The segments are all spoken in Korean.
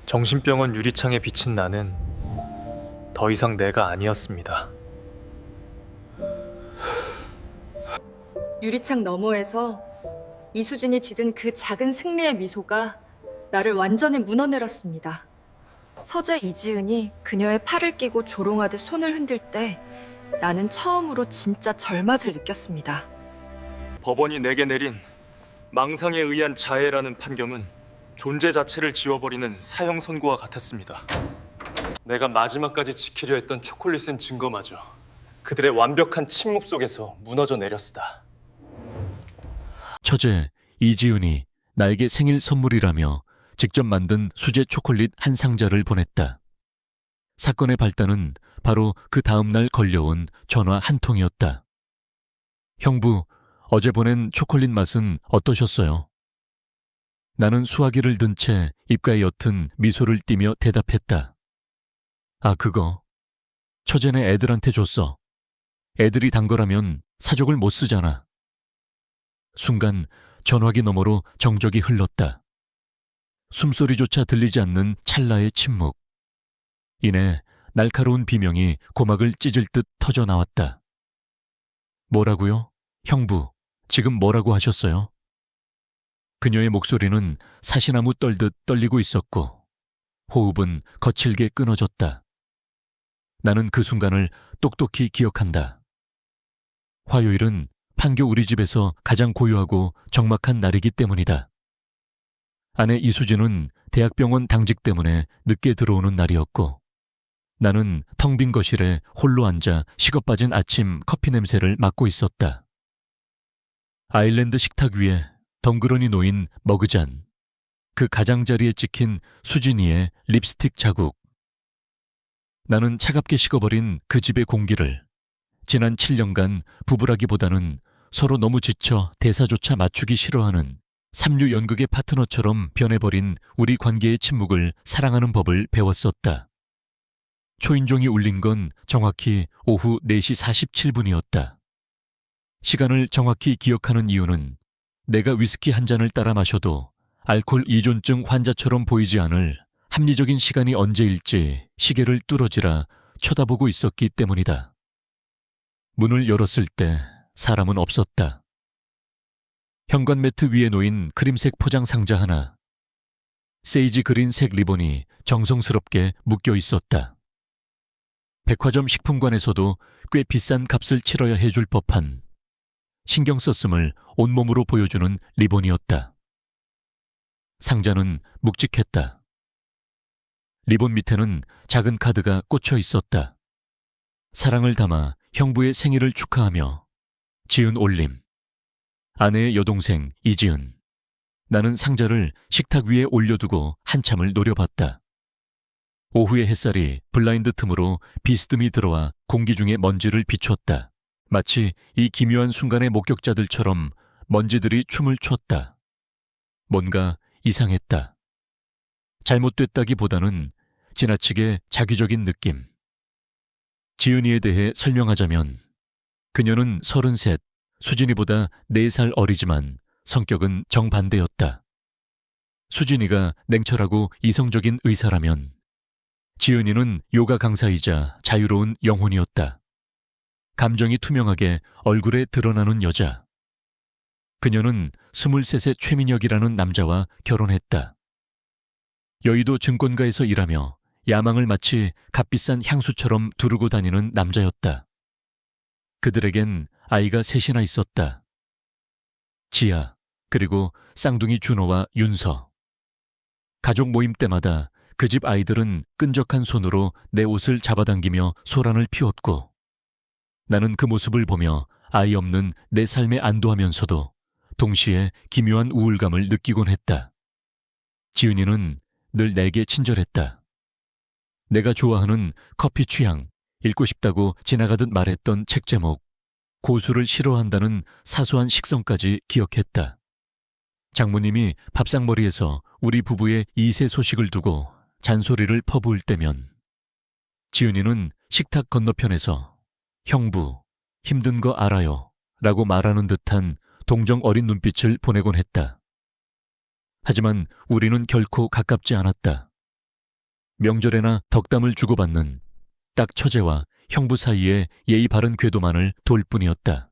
정신병원 유리창에 비친 나는 더 이상 내가 아니었습니다. 유리창 너머에서 이수진이 지든 그 작은 승리의 미소가 나를 완전히 무너내렸습니다. 서재 이지은이 그녀의 팔을 끼고 조롱하듯 손을 흔들 때 나는 처음으로 진짜 절맞을 느꼈습니다. 법원이 내게 내린 망상에 의한 자해라는 판결은 존재 자체를 지워버리는 사형 선고와 같았습니다. 내가 마지막까지 지키려 했던 초콜릿은 증거마저 그들의 완벽한 침묵 속에서 무너져 내렸으다. 처제 이지은이 나에게 생일 선물이라며 직접 만든 수제 초콜릿 한 상자를 보냈다. 사건의 발단은 바로 그 다음날 걸려온 전화 한 통이었다. 형부, 어제 보낸 초콜릿 맛은 어떠셨어요? 나는 수화기를 든 채 입가에 옅은 미소를 띠며 대답했다. 아, 그거 처제네 애들한테 줬어. 애들이 단 거라면 사족을 못 쓰잖아. 순간 전화기 너머로 정적이 흘렀다. 숨소리조차 들리지 않는 찰나의 침묵. 이내 날카로운 비명이 고막을 찢을 듯 터져 나왔다. 뭐라고요? 형부, 지금 뭐라고 하셨어요? 그녀의 목소리는 사시나무 떨듯 떨리고 있었고 호흡은 거칠게 끊어졌다. 나는 그 순간을 똑똑히 기억한다. 화요일은 판교 우리 집에서 가장 고요하고 적막한 날이기 때문이다. 아내 이수진은 대학병원 당직 때문에 늦게 들어오는 날이었고 나는 텅 빈 거실에 홀로 앉아 식어빠진 아침 커피 냄새를 맡고 있었다. 아일랜드 식탁 위에 덩그러니 놓인 머그잔, 그 가장자리에 찍힌 수진이의 립스틱 자국. 나는 차갑게 식어버린 그 집의 공기를 지난 7년간 부부라기보다는 서로 너무 지쳐 대사조차 맞추기 싫어하는 삼류 연극의 파트너처럼 변해버린 우리 관계의 침묵을 사랑하는 법을 배웠었다. 초인종이 울린 건 정확히 오후 4시 47분이었다. 시간을 정확히 기억하는 이유는 내가 위스키 한 잔을 따라 마셔도 알코올 이존증 환자처럼 보이지 않을 합리적인 시간이 언제일지 시계를 뚫어지라 쳐다보고 있었기 때문이다. 문을 열었을 때 사람은 없었다. 현관 매트 위에 놓인 크림색 포장 상자 하나, 세이지 그린색 리본이 정성스럽게 묶여 있었다. 백화점 식품관에서도 꽤 비싼 값을 치러야 해줄 법한 신경 썼음을 온몸으로 보여주는 리본이었다. 상자는 묵직했다. 리본 밑에는 작은 카드가 꽂혀 있었다. 사랑을 담아 형부의 생일을 축하하며 지은 올림. 아내의 여동생 이지은. 나는 상자를 식탁 위에 올려두고 한참을 노려봤다. 오후의 햇살이 블라인드 틈으로 비스듬히 들어와 공기 중에 먼지를 비췄다. 마치 이 기묘한 순간의 목격자들처럼 먼지들이 춤을 췄다. 뭔가 이상했다. 잘못됐다기보다는 지나치게 자기적인 느낌. 지은이에 대해 설명하자면 그녀는 33, 수진이보다 4살 어리지만 성격은 정반대였다. 수진이가 냉철하고 이성적인 의사라면 지은이는 요가 강사이자 자유로운 영혼이었다. 감정이 투명하게 얼굴에 드러나는 여자. 그녀는 23의 최민혁이라는 남자와 결혼했다. 여의도 증권가에서 일하며 야망을 마치 값비싼 향수처럼 두르고 다니는 남자였다. 그들에겐 아이가 셋이나 있었다. 지아, 그리고 쌍둥이 준호와 윤서. 가족 모임 때마다 그 집 아이들은 끈적한 손으로 내 옷을 잡아당기며 소란을 피웠고 나는 그 모습을 보며 아이 없는 내 삶에 안도하면서도 동시에 기묘한 우울감을 느끼곤 했다. 지은이는 늘 내게 친절했다. 내가 좋아하는 커피 취향, 읽고 싶다고 지나가듯 말했던 책 제목, 고수를 싫어한다는 사소한 식성까지 기억했다. 장모님이 밥상머리에서 우리 부부의 2세 소식을 두고 잔소리를 퍼부을 때면 지은이는 식탁 건너편에서 형부, 힘든 거 알아요 라고 말하는 듯한 동정 어린 눈빛을 보내곤 했다. 하지만 우리는 결코 가깝지 않았다. 명절에나 덕담을 주고받는 딱 처제와 형부 사이에 예의 바른 궤도만을 돌 뿐이었다.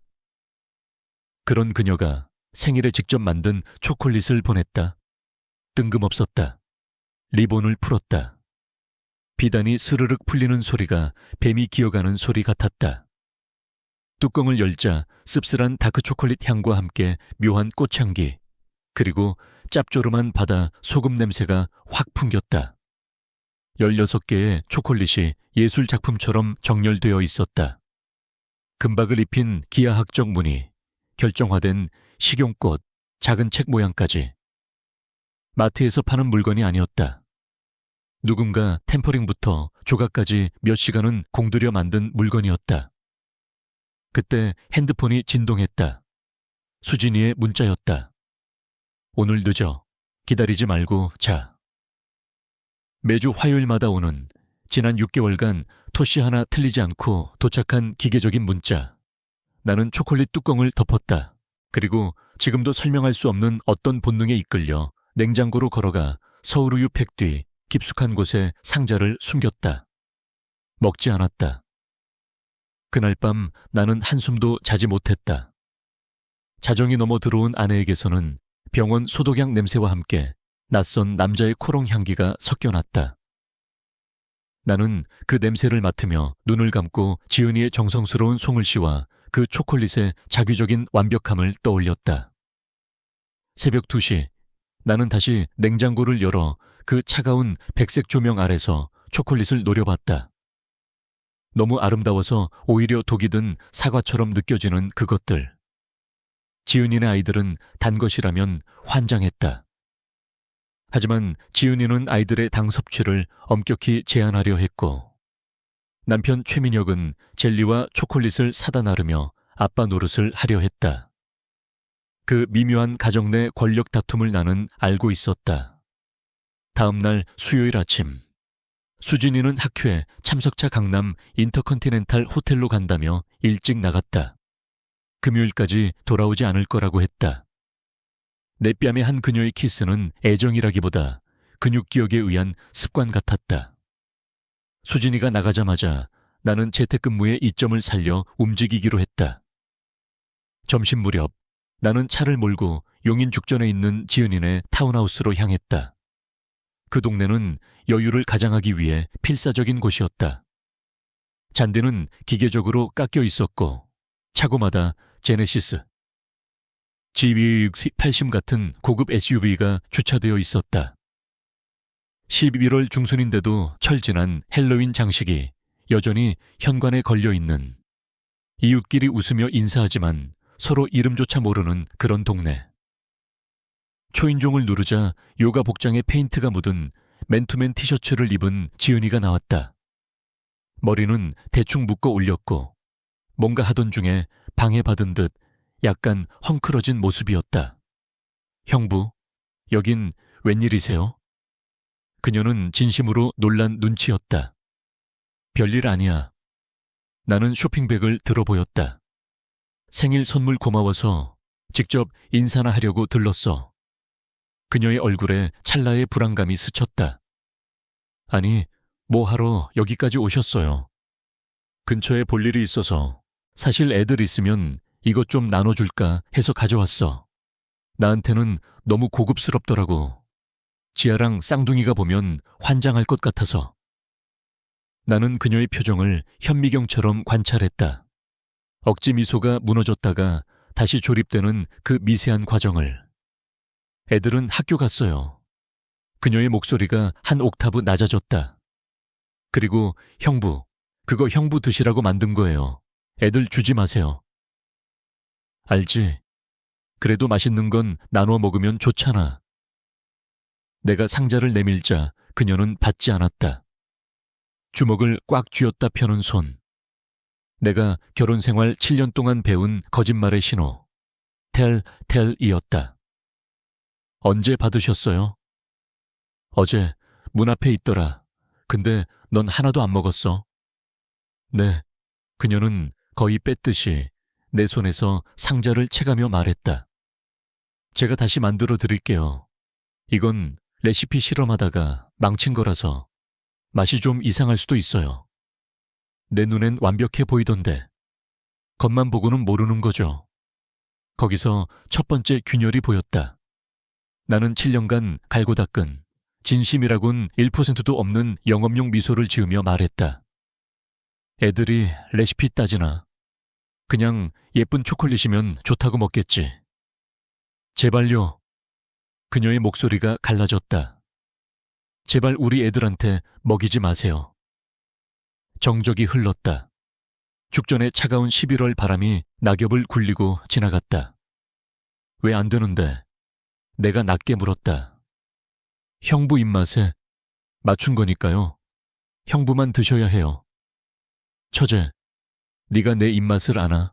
그런 그녀가 생일에 직접 만든 초콜릿을 보냈다. 뜬금없었다. 리본을 풀었다. 비단이 스르륵 풀리는 소리가 뱀이 기어가는 소리 같았다. 뚜껑을 열자 씁쓸한 다크 초콜릿 향과 함께 묘한 꽃향기, 그리고 짭조름한 바다 소금 냄새가 확 풍겼다. 16개의 초콜릿이 예술 작품처럼 정렬되어 있었다. 금박을 입힌 기하학적 무늬, 결정화된 식용꽃, 작은 책 모양까지. 마트에서 파는 물건이 아니었다. 누군가 템퍼링부터 조각까지 몇 시간은 공들여 만든 물건이었다. 그때 핸드폰이 진동했다. 수진이의 문자였다. 오늘 늦어. 기다리지 말고 자. 매주 화요일마다 오는 지난 6개월간 토시 하나 틀리지 않고 도착한 기계적인 문자. 나는 초콜릿 뚜껑을 덮었다. 그리고 지금도 설명할 수 없는 어떤 본능에 이끌려 냉장고로 걸어가 서울우유 팩 뒤 깊숙한 곳에 상자를 숨겼다. 먹지 않았다. 그날 밤 나는 한숨도 자지 못했다. 자정이 넘어 들어온 아내에게서는 병원 소독약 냄새와 함께 낯선 남자의 코롱 향기가 섞여났다. 나는 그 냄새를 맡으며 눈을 감고 지은이의 정성스러운 송글씨와 그 초콜릿의 자규적인 완벽함을 떠올렸다. 새벽 2시, 나는 다시 냉장고를 열어 그 차가운 백색 조명 아래서 초콜릿을 노려봤다. 너무 아름다워서 오히려 독이 든 사과처럼 느껴지는 그것들. 지은이네 아이들은 단 것이라면 환장했다. 하지만 지은이는 아이들의 당 섭취를 엄격히 제한하려 했고, 남편 최민혁은 젤리와 초콜릿을 사다 나르며 아빠 노릇을 하려 했다. 그 미묘한 가정 내 권력 다툼을 나는 알고 있었다. 다음 날 수요일 아침, 수진이는 학회에 참석차 강남 인터컨티넨탈 호텔로 간다며 일찍 나갔다. 금요일까지 돌아오지 않을 거라고 했다. 내 뺨에 한 그녀의 키스는 애정이라기보다 근육기억에 의한 습관 같았다. 수진이가 나가자마자 나는 재택근무의 이점을 살려 움직이기로 했다. 점심 무렵 나는 차를 몰고 용인 죽전에 있는 지은이네 타운하우스로 향했다. 그 동네는 여유를 가장하기 위해 필사적인 곳이었다. 잔디는 기계적으로 깎여 있었고 차고마다 제네시스, GV80 같은 고급 SUV가 주차되어 있었다. 11월 중순인데도 철진한 헬로윈 장식이 여전히 현관에 걸려있는, 이웃끼리 웃으며 인사하지만 서로 이름조차 모르는 그런 동네. 초인종을 누르자 요가 복장에 페인트가 묻은 맨투맨 티셔츠를 입은 지은이가 나왔다. 머리는 대충 묶어 올렸고 뭔가 하던 중에 방해받은 듯 약간 헝클어진 모습이었다. 형부, 여긴 웬일이세요? 그녀는 진심으로 놀란 눈치였다. 별일 아니야. 나는 쇼핑백을 들어보였다. 생일 선물 고마워서 직접 인사나 하려고 들렀어. 그녀의 얼굴에 찰나의 불안감이 스쳤다. 아니, 뭐 하러 여기까지 오셨어요? 근처에 볼 일이 있어서 사실 애들 있으면 이것 좀 나눠줄까 해서 가져왔어. 나한테는 너무 고급스럽더라고. 지아랑 쌍둥이가 보면 환장할 것 같아서. 나는 그녀의 표정을 현미경처럼 관찰했다. 억지 미소가 무너졌다가 다시 조립되는 그 미세한 과정을. 애들은 학교 갔어요. 그녀의 목소리가 한 옥타브 낮아졌다. 그리고 형부, 그거 형부 드시라고 만든 거예요. 애들 주지 마세요. 알지? 그래도 맛있는 건 나눠 먹으면 좋잖아. 내가 상자를 내밀자 그녀는 받지 않았다. 주먹을 꽉 쥐었다 펴는 손. 내가 결혼 생활 7년 동안 배운 거짓말의 신호. 텔이었다. 언제 받으셨어요? 어제 문 앞에 있더라. 근데 넌 하나도 안 먹었어. 네. 그녀는 거의 뺐듯이 내 손에서 상자를 채가며 말했다. 제가 다시 만들어 드릴게요. 이건 레시피 실험하다가 망친 거라서. 맛이 좀 이상할 수도 있어요. 내 눈엔 완벽해 보이던데 겉만 보고는 모르는 거죠. 거기서 첫 번째 균열이 보였다. 나는 7년간 갈고 닦은 진심이라곤 1%도 없는 영업용 미소를 지으며 말했다. 애들이 레시피 따지나 그냥 예쁜 초콜릿이면 좋다고 먹겠지. 제발요. 그녀의 목소리가 갈라졌다. 제발 우리 애들한테 먹이지 마세요. 정적이 흘렀다. 죽전의 차가운 11월 바람이 낙엽을 굴리고 지나갔다. 왜 안 되는데? 내가 낮게 물었다. 형부 입맛에 맞춘 거니까요. 형부만 드셔야 해요. 처제, 네가 내 입맛을 아나?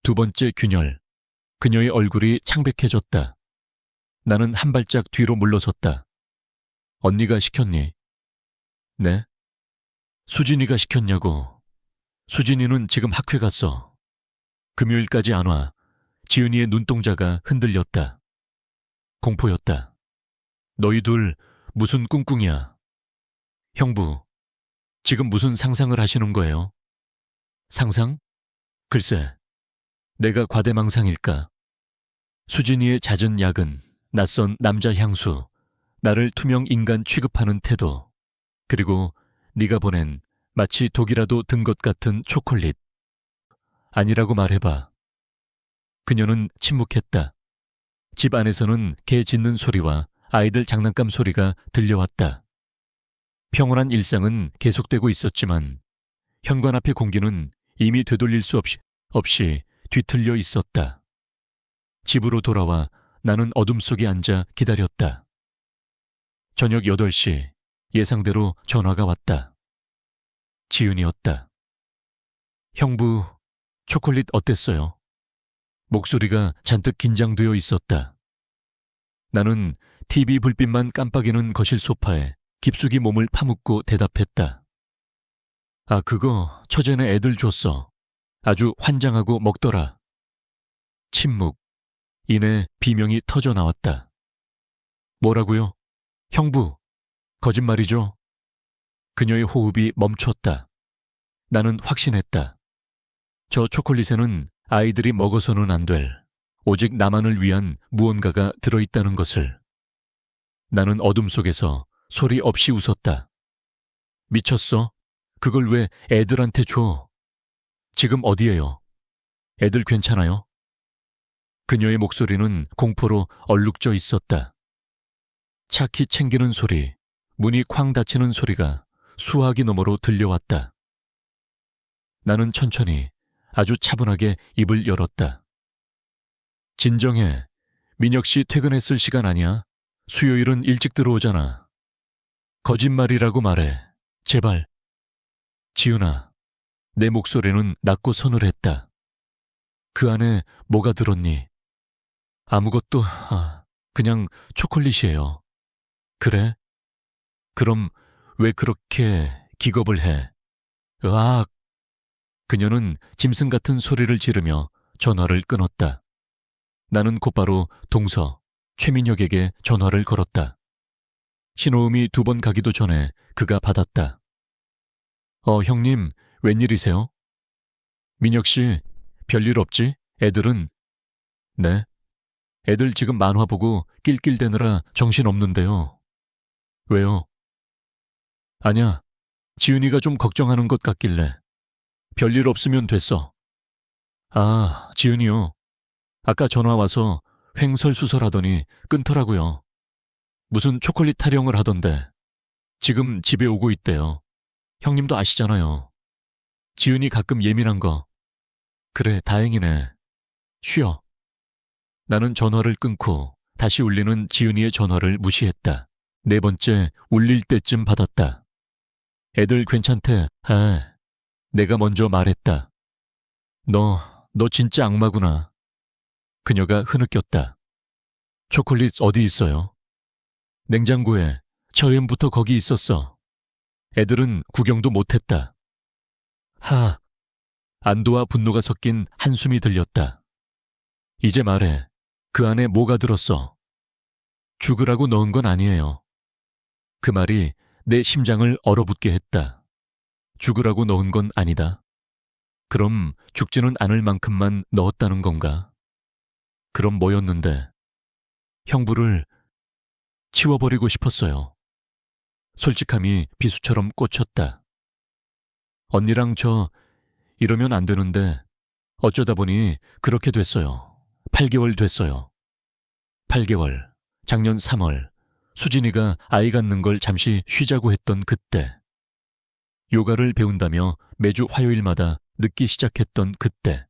두 번째 균열. 그녀의 얼굴이 창백해졌다. 나는 한 발짝 뒤로 물러섰다. 언니가 시켰니? 네? 수진이가 시켰냐고. 수진이는 지금 학회 갔어. 금요일까지 안 와. 지은이의 눈동자가 흔들렸다. 공포였다. 너희 둘 무슨 꿍꿍이야. 형부, 지금 무슨 상상을 하시는 거예요? 상상? 글쎄, 내가 과대망상일까? 수진이의 잦은 야근, 낯선 남자 향수, 나를 투명 인간 취급하는 태도, 그리고 네가 보낸 마치 독이라도 든 것 같은 초콜릿. 아니라고 말해봐. 그녀는 침묵했다. 집 안에서는 개 짖는 소리와 아이들 장난감 소리가 들려왔다. 평온한 일상은 계속되고 있었지만 현관 앞의 공기는 이미 되돌릴 수 없이 뒤틀려 있었다. 집으로 돌아와 나는 어둠 속에 앉아 기다렸다. 저녁 8시 예상대로 전화가 왔다. 지은이었다. 형부, 초콜릿 어땠어요? 목소리가 잔뜩 긴장되어 있었다. 나는 TV 불빛만 깜빡이는 거실 소파에 깊숙이 몸을 파묻고 대답했다. 아, 그거 처제네 애들 줬어. 아주 환장하고 먹더라. 침묵. 이내 비명이 터져 나왔다. 뭐라고요? 형부, 거짓말이죠? 그녀의 호흡이 멈췄다. 나는 확신했다. 저 초콜릿에는 아이들이 먹어서는 안 될, 오직 나만을 위한 무언가가 들어있다는 것을. 나는 어둠 속에서 소리 없이 웃었다. 미쳤어? 그걸 왜 애들한테 줘? 지금 어디에요? 애들 괜찮아요? 그녀의 목소리는 공포로 얼룩져 있었다. 차키 챙기는 소리, 문이 쾅 닫히는 소리가 수화기 너머로 들려왔다. 나는 천천히 아주 차분하게 입을 열었다. 진정해. 민혁 씨 퇴근했을 시간 아니야? 수요일은 일찍 들어오잖아. 거짓말이라고 말해. 제발. 지은아, 내 목소리는 낮고 서늘했다. 그 안에 뭐가 들었니? 아무것도, 그냥 초콜릿이에요. 그래? 그럼 왜 그렇게 기겁을 해? 으악! 그녀는 짐승 같은 소리를 지르며 전화를 끊었다. 나는 곧바로 동서, 최민혁에게 전화를 걸었다. 신호음이 2번 가기도 전에 그가 받았다. 형님, 웬일이세요? 민혁 씨, 별일 없지? 애들은? 네. 애들 지금 만화 보고 낄낄대느라 정신없는데요. 왜요? 아냐, 지은이가 좀 걱정하는 것 같길래. 별일 없으면 됐어. 아, 지은이요. 아까 전화 와서 횡설수설하더니 끊더라고요. 무슨 초콜릿 타령을 하던데 지금 집에 오고 있대요. 형님도 아시잖아요. 지은이 가끔 예민한 거. 그래, 다행이네. 쉬어. 나는 전화를 끊고 다시 울리는 지은이의 전화를 무시했다. 4번째 울릴 때쯤 받았다. 애들 괜찮대. 내가 먼저 말했다. 너 진짜 악마구나. 그녀가 흐느꼈다. 초콜릿 어디 있어요? 냉장고에. 처음부터 거기 있었어. 애들은 구경도 못했다. 안도와 분노가 섞인 한숨이 들렸다. 이제 말해. 그 안에 뭐가 들었어? 죽으라고 넣은 건 아니에요. 그 말이 내 심장을 얼어붙게 했다. 죽으라고 넣은 건 아니다. 그럼 죽지는 않을 만큼만 넣었다는 건가? 그럼 뭐였는데? 형부를 치워버리고 싶었어요. 솔직함이 비수처럼 꽂혔다. 언니랑 저 이러면 안 되는데 어쩌다 보니 그렇게 됐어요. 8개월 됐어요. 8개월, 작년 3월 수진이가 아이 갖는 걸 잠시 쉬자고 했던 그때. 요가를 배운다며 매주 화요일마다 늦기 시작했던 그때.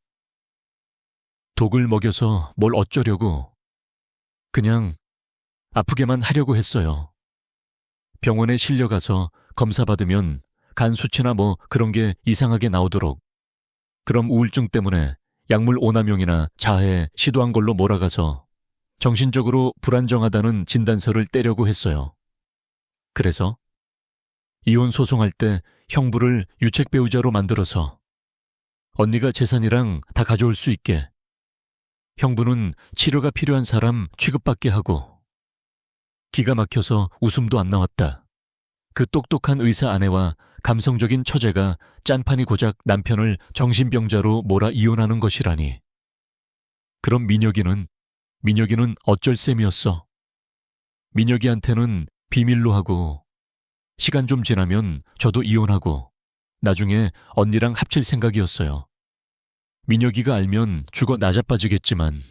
독을 먹여서 뭘 어쩌려고. 그냥 아프게만 하려고 했어요. 병원에 실려가서 검사 받으면 간 수치나 뭐 그런 게 이상하게 나오도록. 그럼 우울증 때문에 약물 오남용이나 자해 시도한 걸로 몰아가서 정신적으로 불안정하다는 진단서를 떼려고 했어요. 그래서 이혼 소송할 때 형부를 유책 배우자로 만들어서 언니가 재산이랑 다 가져올 수 있게, 형부는 치료가 필요한 사람 취급받게 하고. 기가 막혀서 웃음도 안 나왔다. 그 똑똑한 의사 아내와 감성적인 처제가 짠판이 고작 남편을 정신병자로 몰아 이혼하는 것이라니. 그럼 민혁이는 어쩔 셈이었어. 민혁이한테는 비밀로 하고, 시간 좀 지나면 저도 이혼하고 나중에 언니랑 합칠 생각이었어요. 민혁이가 알면 죽어 나자빠지겠지만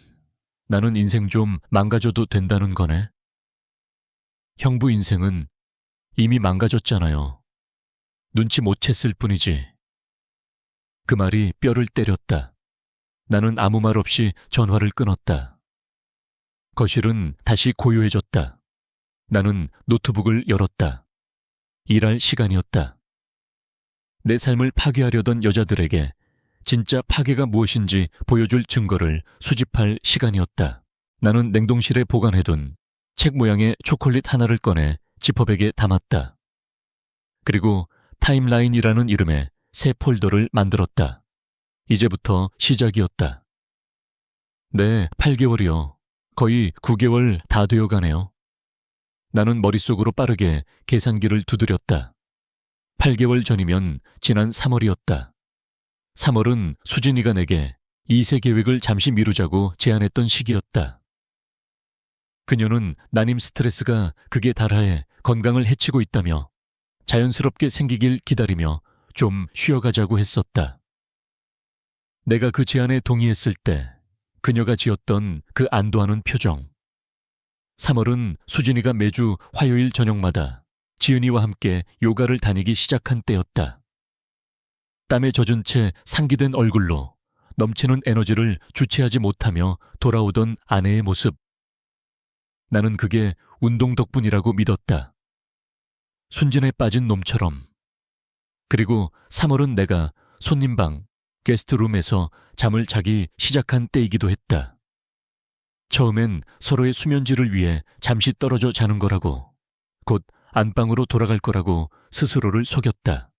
나는 인생 좀 망가져도 된다는 거네. 형부 인생은 이미 망가졌잖아요. 눈치 못 챘을 뿐이지. 그 말이 뼈를 때렸다. 나는 아무 말 없이 전화를 끊었다. 거실은 다시 고요해졌다. 나는 노트북을 열었다. 일할 시간이었다. 내 삶을 파괴하려던 여자들에게 진짜 파괴가 무엇인지 보여줄 증거를 수집할 시간이었다. 나는 냉동실에 보관해둔 책 모양의 초콜릿 하나를 꺼내 지퍼백에 담았다. 그리고 타임라인이라는 이름의 새 폴더를 만들었다. 이제부터 시작이었다. 네, 8개월이요. 거의 9개월 다 되어가네요. 나는 머릿속으로 빠르게 계산기를 두드렸다. 8개월 전이면 지난 3월이었다. 3월은 수진이가 내게 2세 계획을 잠시 미루자고 제안했던 시기였다. 그녀는 난임 스트레스가 극에 달하해 건강을 해치고 있다며 자연스럽게 생기길 기다리며 좀 쉬어가자고 했었다. 내가 그 제안에 동의했을 때 그녀가 지었던 그 안도하는 표정. 3월은 수진이가 매주 화요일 저녁마다 지은이와 함께 요가를 다니기 시작한 때였다. 땀에 젖은 채 상기된 얼굴로 넘치는 에너지를 주체하지 못하며 돌아오던 아내의 모습. 나는 그게 운동 덕분이라고 믿었다. 순진에 빠진 놈처럼. 그리고 3월은 내가 손님방, 게스트룸에서 잠을 자기 시작한 때이기도 했다. 처음엔 서로의 수면질을 위해 잠시 떨어져 자는 거라고, 곧 안방으로 돌아갈 거라고 스스로를 속였다.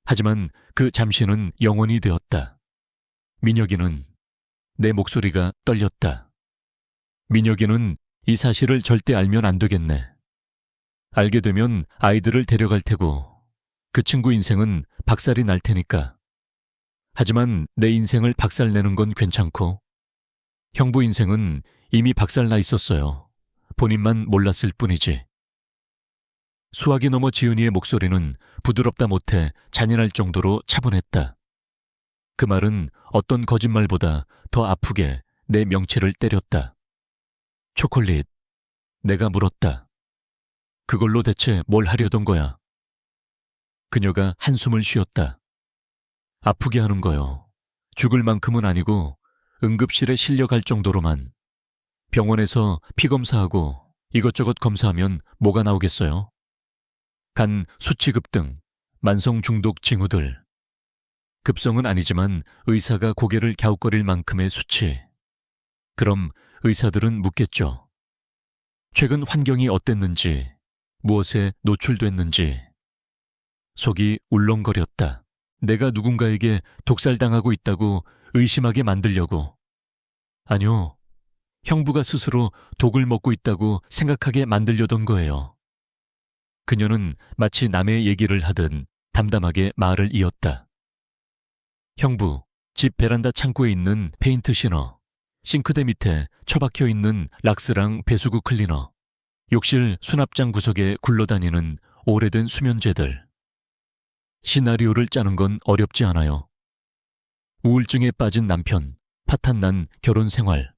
하지만 그 잠시는 영원히 되었다. 민혁이는, 내 목소리가 떨렸다. 민혁이는 이 사실을 절대 알면 안 되겠네. 알게 되면 아이들을 데려갈 테고 그 친구 인생은 박살이 날 테니까. 하지만 내 인생을 박살내는 건 괜찮고 형부 인생은 이미 박살나 있었어요. 본인만 몰랐을 뿐이지. 수화기 넘어 지은이의 목소리는 부드럽다 못해 잔인할 정도로 차분했다. 그 말은 어떤 거짓말보다 더 아프게 내 명치를 때렸다. 초콜릿, 내가 물었다. 그걸로 대체 뭘 하려던 거야? 그녀가 한숨을 쉬었다. 아프게 하는 거요. 죽을 만큼은 아니고 응급실에 실려갈 정도로만. 병원에서 피 검사하고 이것저것 검사하면 뭐가 나오겠어요? 간 수치 급등, 만성 중독 징후들. 급성은 아니지만 의사가 고개를 갸웃거릴 만큼의 수치. 그럼 의사들은 묻겠죠. 최근 환경이 어땠는지, 무엇에 노출됐는지. 속이 울렁거렸다. 내가 누군가에게 독살당하고 있다고 의심하게 만들려고. 아니요, 형부가 스스로 독을 먹고 있다고 생각하게 만들려던 거예요. 그녀는 마치 남의 얘기를 하듯 담담하게 말을 이었다. 형부, 집 베란다 창고에 있는 페인트 셔너, 싱크대 밑에 처박혀 있는 락스랑 배수구 클리너, 욕실 수납장 구석에 굴러다니는 오래된 수면제들. 시나리오를 짜는 건 어렵지 않아요. 우울증에 빠진 남편, 파탄난 결혼 생활,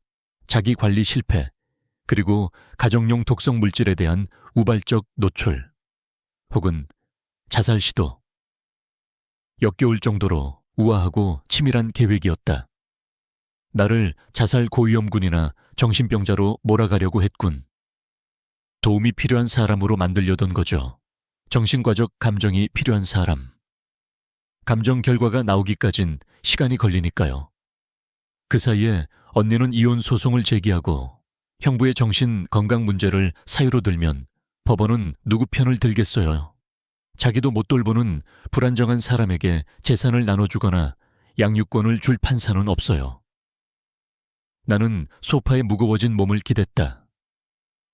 자기 관리 실패, 그리고 가정용 독성 물질에 대한 우발적 노출, 혹은 자살 시도. 역겨울 정도로 우아하고 치밀한 계획이었다. 나를 자살 고위험군이나 정신병자로 몰아가려고 했군. 도움이 필요한 사람으로 만들려던 거죠. 정신과적 감정이 필요한 사람. 감정 결과가 나오기까진 시간이 걸리니까요. 그 사이에 언니는 이혼 소송을 제기하고 형부의 정신 건강 문제를 사유로 들면 법원은 누구 편을 들겠어요. 자기도 못 돌보는 불안정한 사람에게 재산을 나눠주거나 양육권을 줄 판사는 없어요. 나는 소파에 무거워진 몸을 기댔다.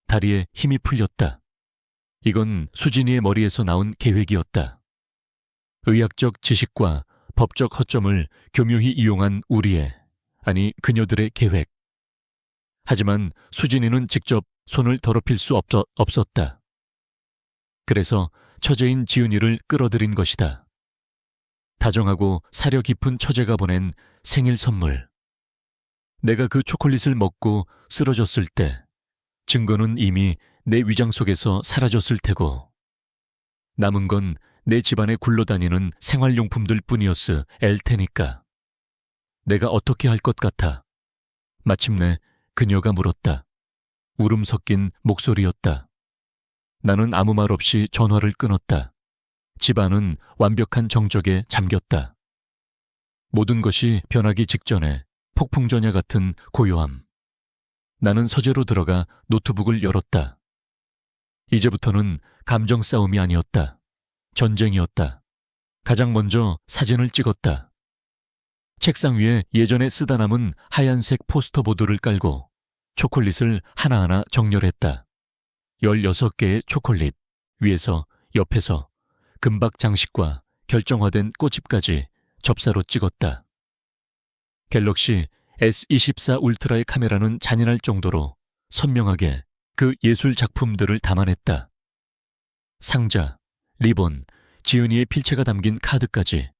다리에 힘이 풀렸다. 이건 수진이의 머리에서 나온 계획이었다. 의학적 지식과 법적 허점을 교묘히 이용한 우리의, 아니 그녀들의 계획. 하지만 수진이는 직접 손을 더럽힐 수 없었다. 그래서 처제인 지은이를 끌어들인 것이다. 다정하고 사려 깊은 처제가 보낸 생일 선물. 내가 그 초콜릿을 먹고 쓰러졌을 때 증거는 이미 내 위장 속에서 사라졌을 테고 남은 건 내 집안에 굴러다니는 생활용품들 뿐이었을 테니까. 내가 어떻게 할 것 같아? 마침내 그녀가 물었다. 울음 섞인 목소리였다. 나는 아무 말 없이 전화를 끊었다. 집안은 완벽한 정적에 잠겼다. 모든 것이 변하기 직전에 폭풍전야 같은 고요함. 나는 서재로 들어가 노트북을 열었다. 이제부터는 감정 싸움이 아니었다. 전쟁이었다. 가장 먼저 사진을 찍었다. 책상 위에 예전에 쓰다 남은 하얀색 포스터 보드를 깔고 초콜릿을 하나하나 정렬했다. 16개의 초콜릿, 위에서 옆에서 금박 장식과 결정화된 꽃잎까지 접사로 찍었다. 갤럭시 S24 울트라의 카메라는 잔인할 정도로 선명하게 그 예술 작품들을 담아냈다. 상자, 리본, 지은이의 필체가 담긴 카드까지.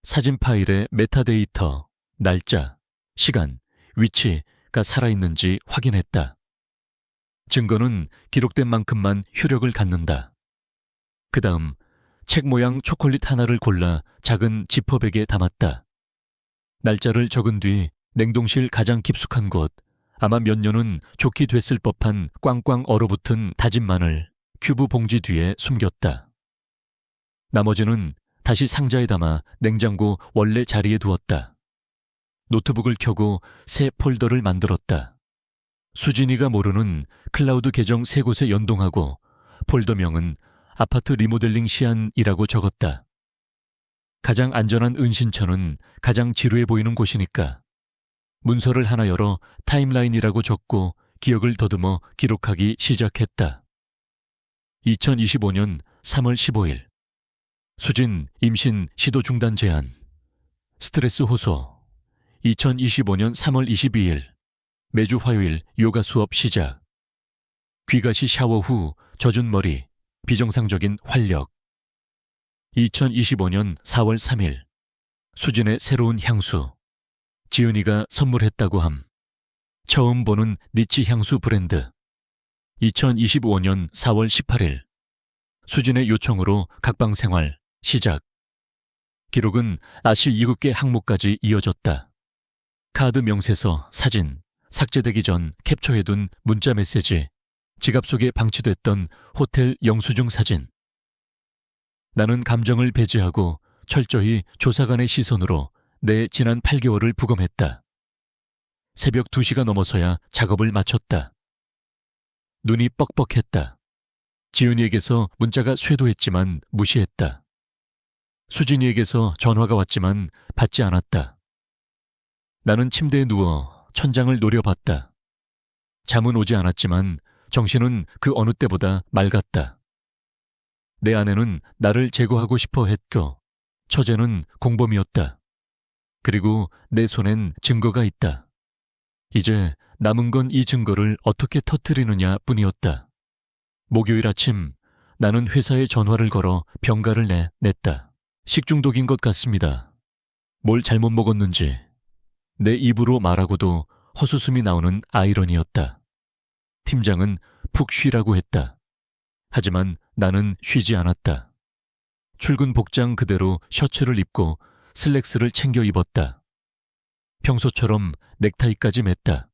사진 파일에 메타데이터, 날짜, 시간, 위치가 살아있는지 확인했다. 증거는 기록된 만큼만 효력을 갖는다. 그 다음 책 모양 초콜릿 하나를 골라 작은 지퍼백에 담았다. 날짜를 적은 뒤 냉동실 가장 깊숙한 곳, 아마 몇 년은 좋게 됐을 법한 꽝꽝 얼어붙은 다진 마늘 큐브 봉지 뒤에 숨겼다. 나머지는 다시 상자에 담아 냉장고 원래 자리에 두었다. 노트북을 켜고 새 폴더를 만들었다. 수진이가 모르는 클라우드 계정 3곳에 연동하고 폴더명은 아파트 리모델링 시안이라고 적었다. 가장 안전한 은신처는 가장 지루해 보이는 곳이니까. 문서를 하나 열어 타임라인이라고 적고 기억을 더듬어 기록하기 시작했다. 2025년 3월 15일. 수진 임신 시도 중단 제한. 스트레스 호소. 2025년 3월 22일. 매주 화요일 요가 수업 시작. 귀가시 샤워 후 젖은 머리, 비정상적인 활력. 2025년 4월 3일. 수진의 새로운 향수. 지은이가 선물했다고 함. 처음 보는 니치 향수 브랜드. 2025년 4월 18일. 수진의 요청으로 각방생활 시작. 기록은 아실 7개 항목까지 이어졌다. 카드 명세서, 사진, 삭제되기 전 캡처해둔 문자 메시지, 지갑 속에 방치됐던 호텔 영수증 사진. 나는 감정을 배제하고 철저히 조사관의 시선으로 내 지난 8개월을 부검했다. 새벽 2시가 넘어서야 작업을 마쳤다. 눈이 뻑뻑했다. 지은이에게서 문자가 쇄도했지만 무시했다. 수진이에게서 전화가 왔지만 받지 않았다. 나는 침대에 누워 천장을 노려봤다. 잠은 오지 않았지만 정신은 그 어느 때보다 맑았다. 내 아내는 나를 제거하고 싶어 했고, 처제는 공범이었다. 그리고 내 손엔 증거가 있다. 이제 남은 건 이 증거를 어떻게 터뜨리느냐 뿐이었다. 목요일 아침 나는 회사에 전화를 걸어 병가를 냈다. 식중독인 것 같습니다. 뭘 잘못 먹었는지 내 입으로 말하고도 헛웃음이 나오는 아이러니였다. 팀장은 푹 쉬라고 했다. 하지만 나는 쉬지 않았다. 출근 복장 그대로 셔츠를 입고 슬랙스를 챙겨 입었다. 평소처럼 넥타이까지 맸다.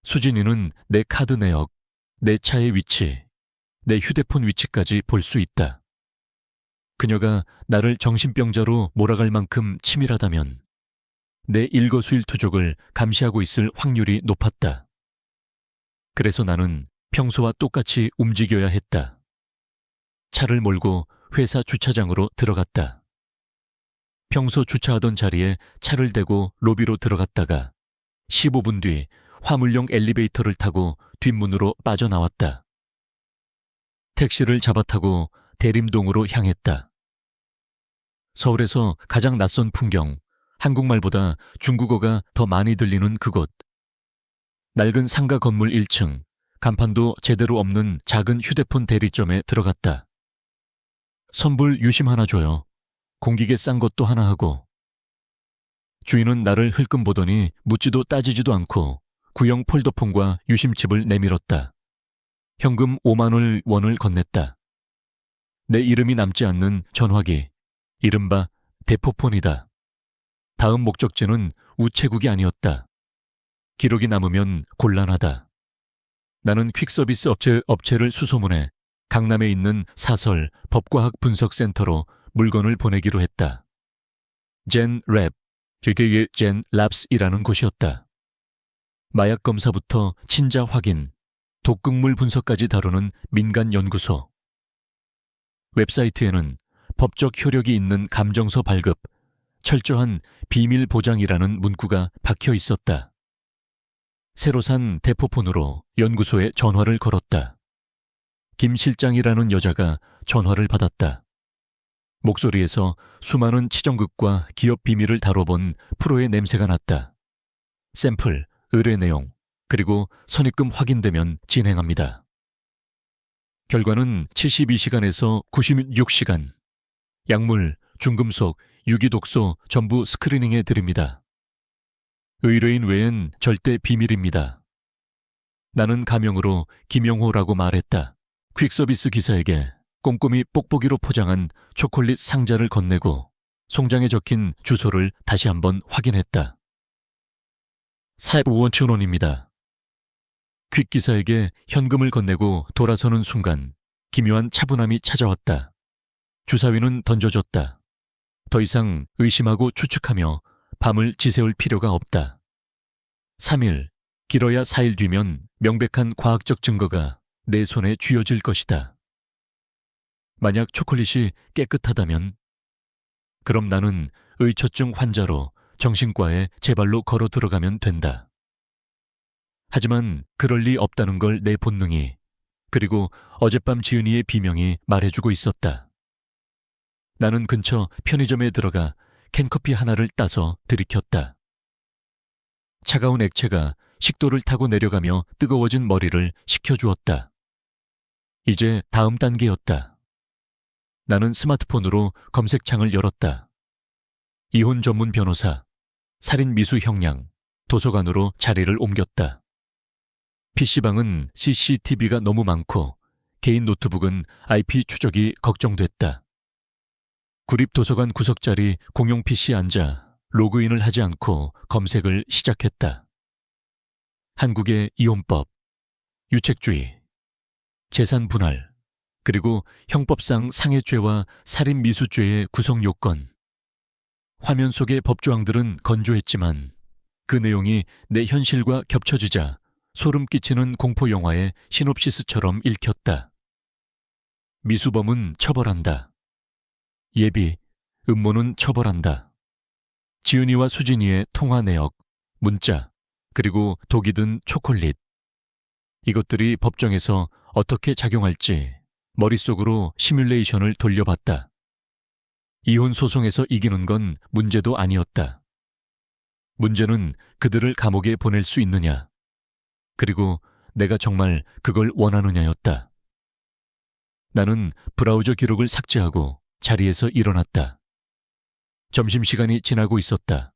수진이는 내 카드 내역, 내 차의 위치, 내 휴대폰 위치까지 볼 수 있다. 그녀가 나를 정신병자로 몰아갈 만큼 치밀하다면 내 일거수일투족을 감시하고 있을 확률이 높았다. 그래서 나는 평소와 똑같이 움직여야 했다. 차를 몰고 회사 주차장으로 들어갔다. 평소 주차하던 자리에 차를 대고 로비로 들어갔다가 15분 뒤 화물용 엘리베이터를 타고 뒷문으로 빠져나왔다. 택시를 잡아타고 대림동으로 향했다. 서울에서 가장 낯선 풍경, 한국말보다 중국어가 더 많이 들리는 그곳. 낡은 상가 건물 1층, 간판도 제대로 없는 작은 휴대폰 대리점에 들어갔다. 선불 유심 하나 줘요. 공기계 싼 것도 하나 하고. 주인은 나를 흘끔 보더니 묻지도 따지지도 않고 구형 폴더폰과 유심칩을 내밀었다. 현금 5만 원을 건넸다. 내 이름이 남지 않는 전화기, 이른바 대포폰이다. 다음 목적지는 우체국이 아니었다. 기록이 남으면 곤란하다. 나는 퀵서비스 업체를 수소문해 강남에 있는 사설 법과학 분석센터로 물건을 보내기로 했다. 젠랩, 길게 젠랩스이라는 곳이었다. 마약 검사부터 친자 확인, 독극물 분석까지 다루는 민간 연구소. 웹사이트에는 법적 효력이 있는 감정서 발급, 철저한 비밀 보장이라는 문구가 박혀 있었다. 새로 산 대포폰으로 연구소에 전화를 걸었다. 김 실장이라는 여자가 전화를 받았다. 목소리에서 수많은 치정극과 기업 비밀을 다뤄본 프로의 냄새가 났다. 샘플, 의뢰 내용, 그리고 선입금 확인되면 진행합니다. 결과는 72시간에서 96시간. 약물, 중금속, 유기독소 전부 스크리닝해 드립니다. 의뢰인 외엔 절대 비밀입니다. 나는 가명으로 김영호라고 말했다. 퀵서비스 기사에게 꼼꼼히 뽁뽁이로 포장한 초콜릿 상자를 건네고 송장에 적힌 주소를 다시 한번 확인했다. 45원입니다. 퀵 기사에게 현금을 건네고 돌아서는 순간 기묘한 차분함이 찾아왔다. 주사위는 던져졌다. 더 이상 의심하고 추측하며 밤을 지새울 필요가 없다. 3일, 길어야 4일 뒤면 명백한 과학적 증거가 내 손에 쥐어질 것이다. 만약 초콜릿이 깨끗하다면, 그럼 나는 의처증 환자로 정신과에 제 발로 걸어 들어가면 된다. 하지만 그럴 리 없다는 걸 내 본능이, 그리고 어젯밤 지은이의 비명이 말해주고 있었다. 나는 근처 편의점에 들어가 캔커피 하나를 따서 들이켰다. 차가운 액체가 식도를 타고 내려가며 뜨거워진 머리를 식혀주었다. 이제 다음 단계였다. 나는 스마트폰으로 검색창을 열었다. 이혼 전문 변호사, 살인 미수 형량, 도서관으로 자리를 옮겼다. PC방은 CCTV가 너무 많고 개인 노트북은 IP 추적이 걱정됐다. 구립도서관 구석자리 공용 PC에 앉아 로그인을 하지 않고 검색을 시작했다. 한국의 이혼법, 유책주의, 재산 분할, 그리고 형법상 상해죄와 살인미수죄의 구성 요건. 화면 속의 법조항들은 건조했지만 그 내용이 내 현실과 겹쳐지자 소름 끼치는 공포 영화의 시놉시스처럼 읽혔다. 미수범은 처벌한다. 예비, 음모는 처벌한다. 지은이와 수진이의 통화 내역, 문자, 그리고 독이 든 초콜릿. 이것들이 법정에서 어떻게 작용할지 머릿속으로 시뮬레이션을 돌려봤다. 이혼 소송에서 이기는 건 문제도 아니었다. 문제는 그들을 감옥에 보낼 수 있느냐, 그리고 내가 정말 그걸 원하느냐였다. 나는 브라우저 기록을 삭제하고 자리에서 일어났다. 점심시간이 지나고 있었다.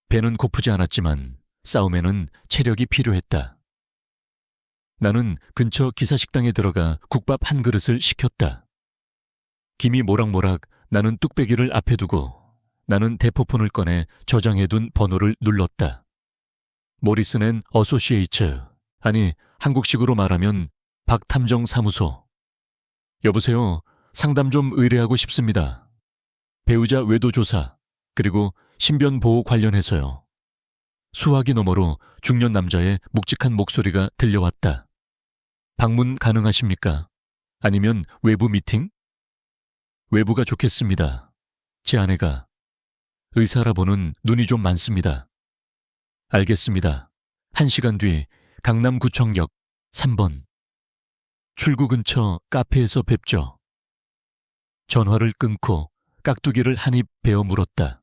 배는 고프지 않았지만 싸움에는 체력이 필요했다. 나는 근처 기사식당에 들어가 국밥 한 그릇을 시켰다. 김이 모락모락 나는 뚝배기를 앞에 두고 나는 대포폰을 꺼내 저장해둔 번호를 눌렀다. 모리슨 앤 어소시에이츠, 아니 한국식으로 말하면 박탐정 사무소. 여보세요. 상담 좀 의뢰하고 싶습니다. 배우자 외도 조사, 그리고 신변 보호 관련해서요. 수화기 너머로 중년 남자의 묵직한 목소리가 들려왔다. 방문 가능하십니까? 아니면 외부 미팅? 외부가 좋겠습니다. 제 아내가. 의사라 보는 눈이 좀 많습니다. 알겠습니다. 1시간 뒤 강남구청역 3번. 출구 근처 카페에서 뵙죠. 전화를 끊고 깍두기를 한 입 베어 물었다.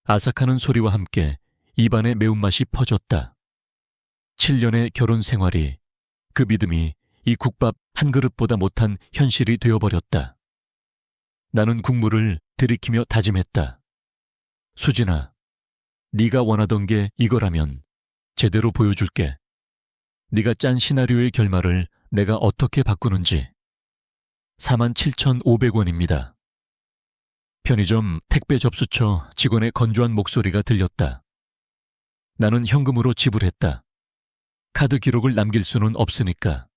아삭하는 소리와 함께 입안에 매운맛이 퍼졌다. 7년의 결혼 생활이, 그 믿음이 이 국밥 한 그릇보다 못한 현실이 되어버렸다. 나는 국물을 들이키며 다짐했다. 수진아, 네가 원하던 게 이거라면 제대로 보여줄게. 네가 짠 시나리오의 결말을 내가 어떻게 바꾸는지. 47,500원입니다. 편의점 택배 접수처 직원의 건조한 목소리가 들렸다. 나는 현금으로 지불했다. 카드 기록을 남길 수는 없으니까.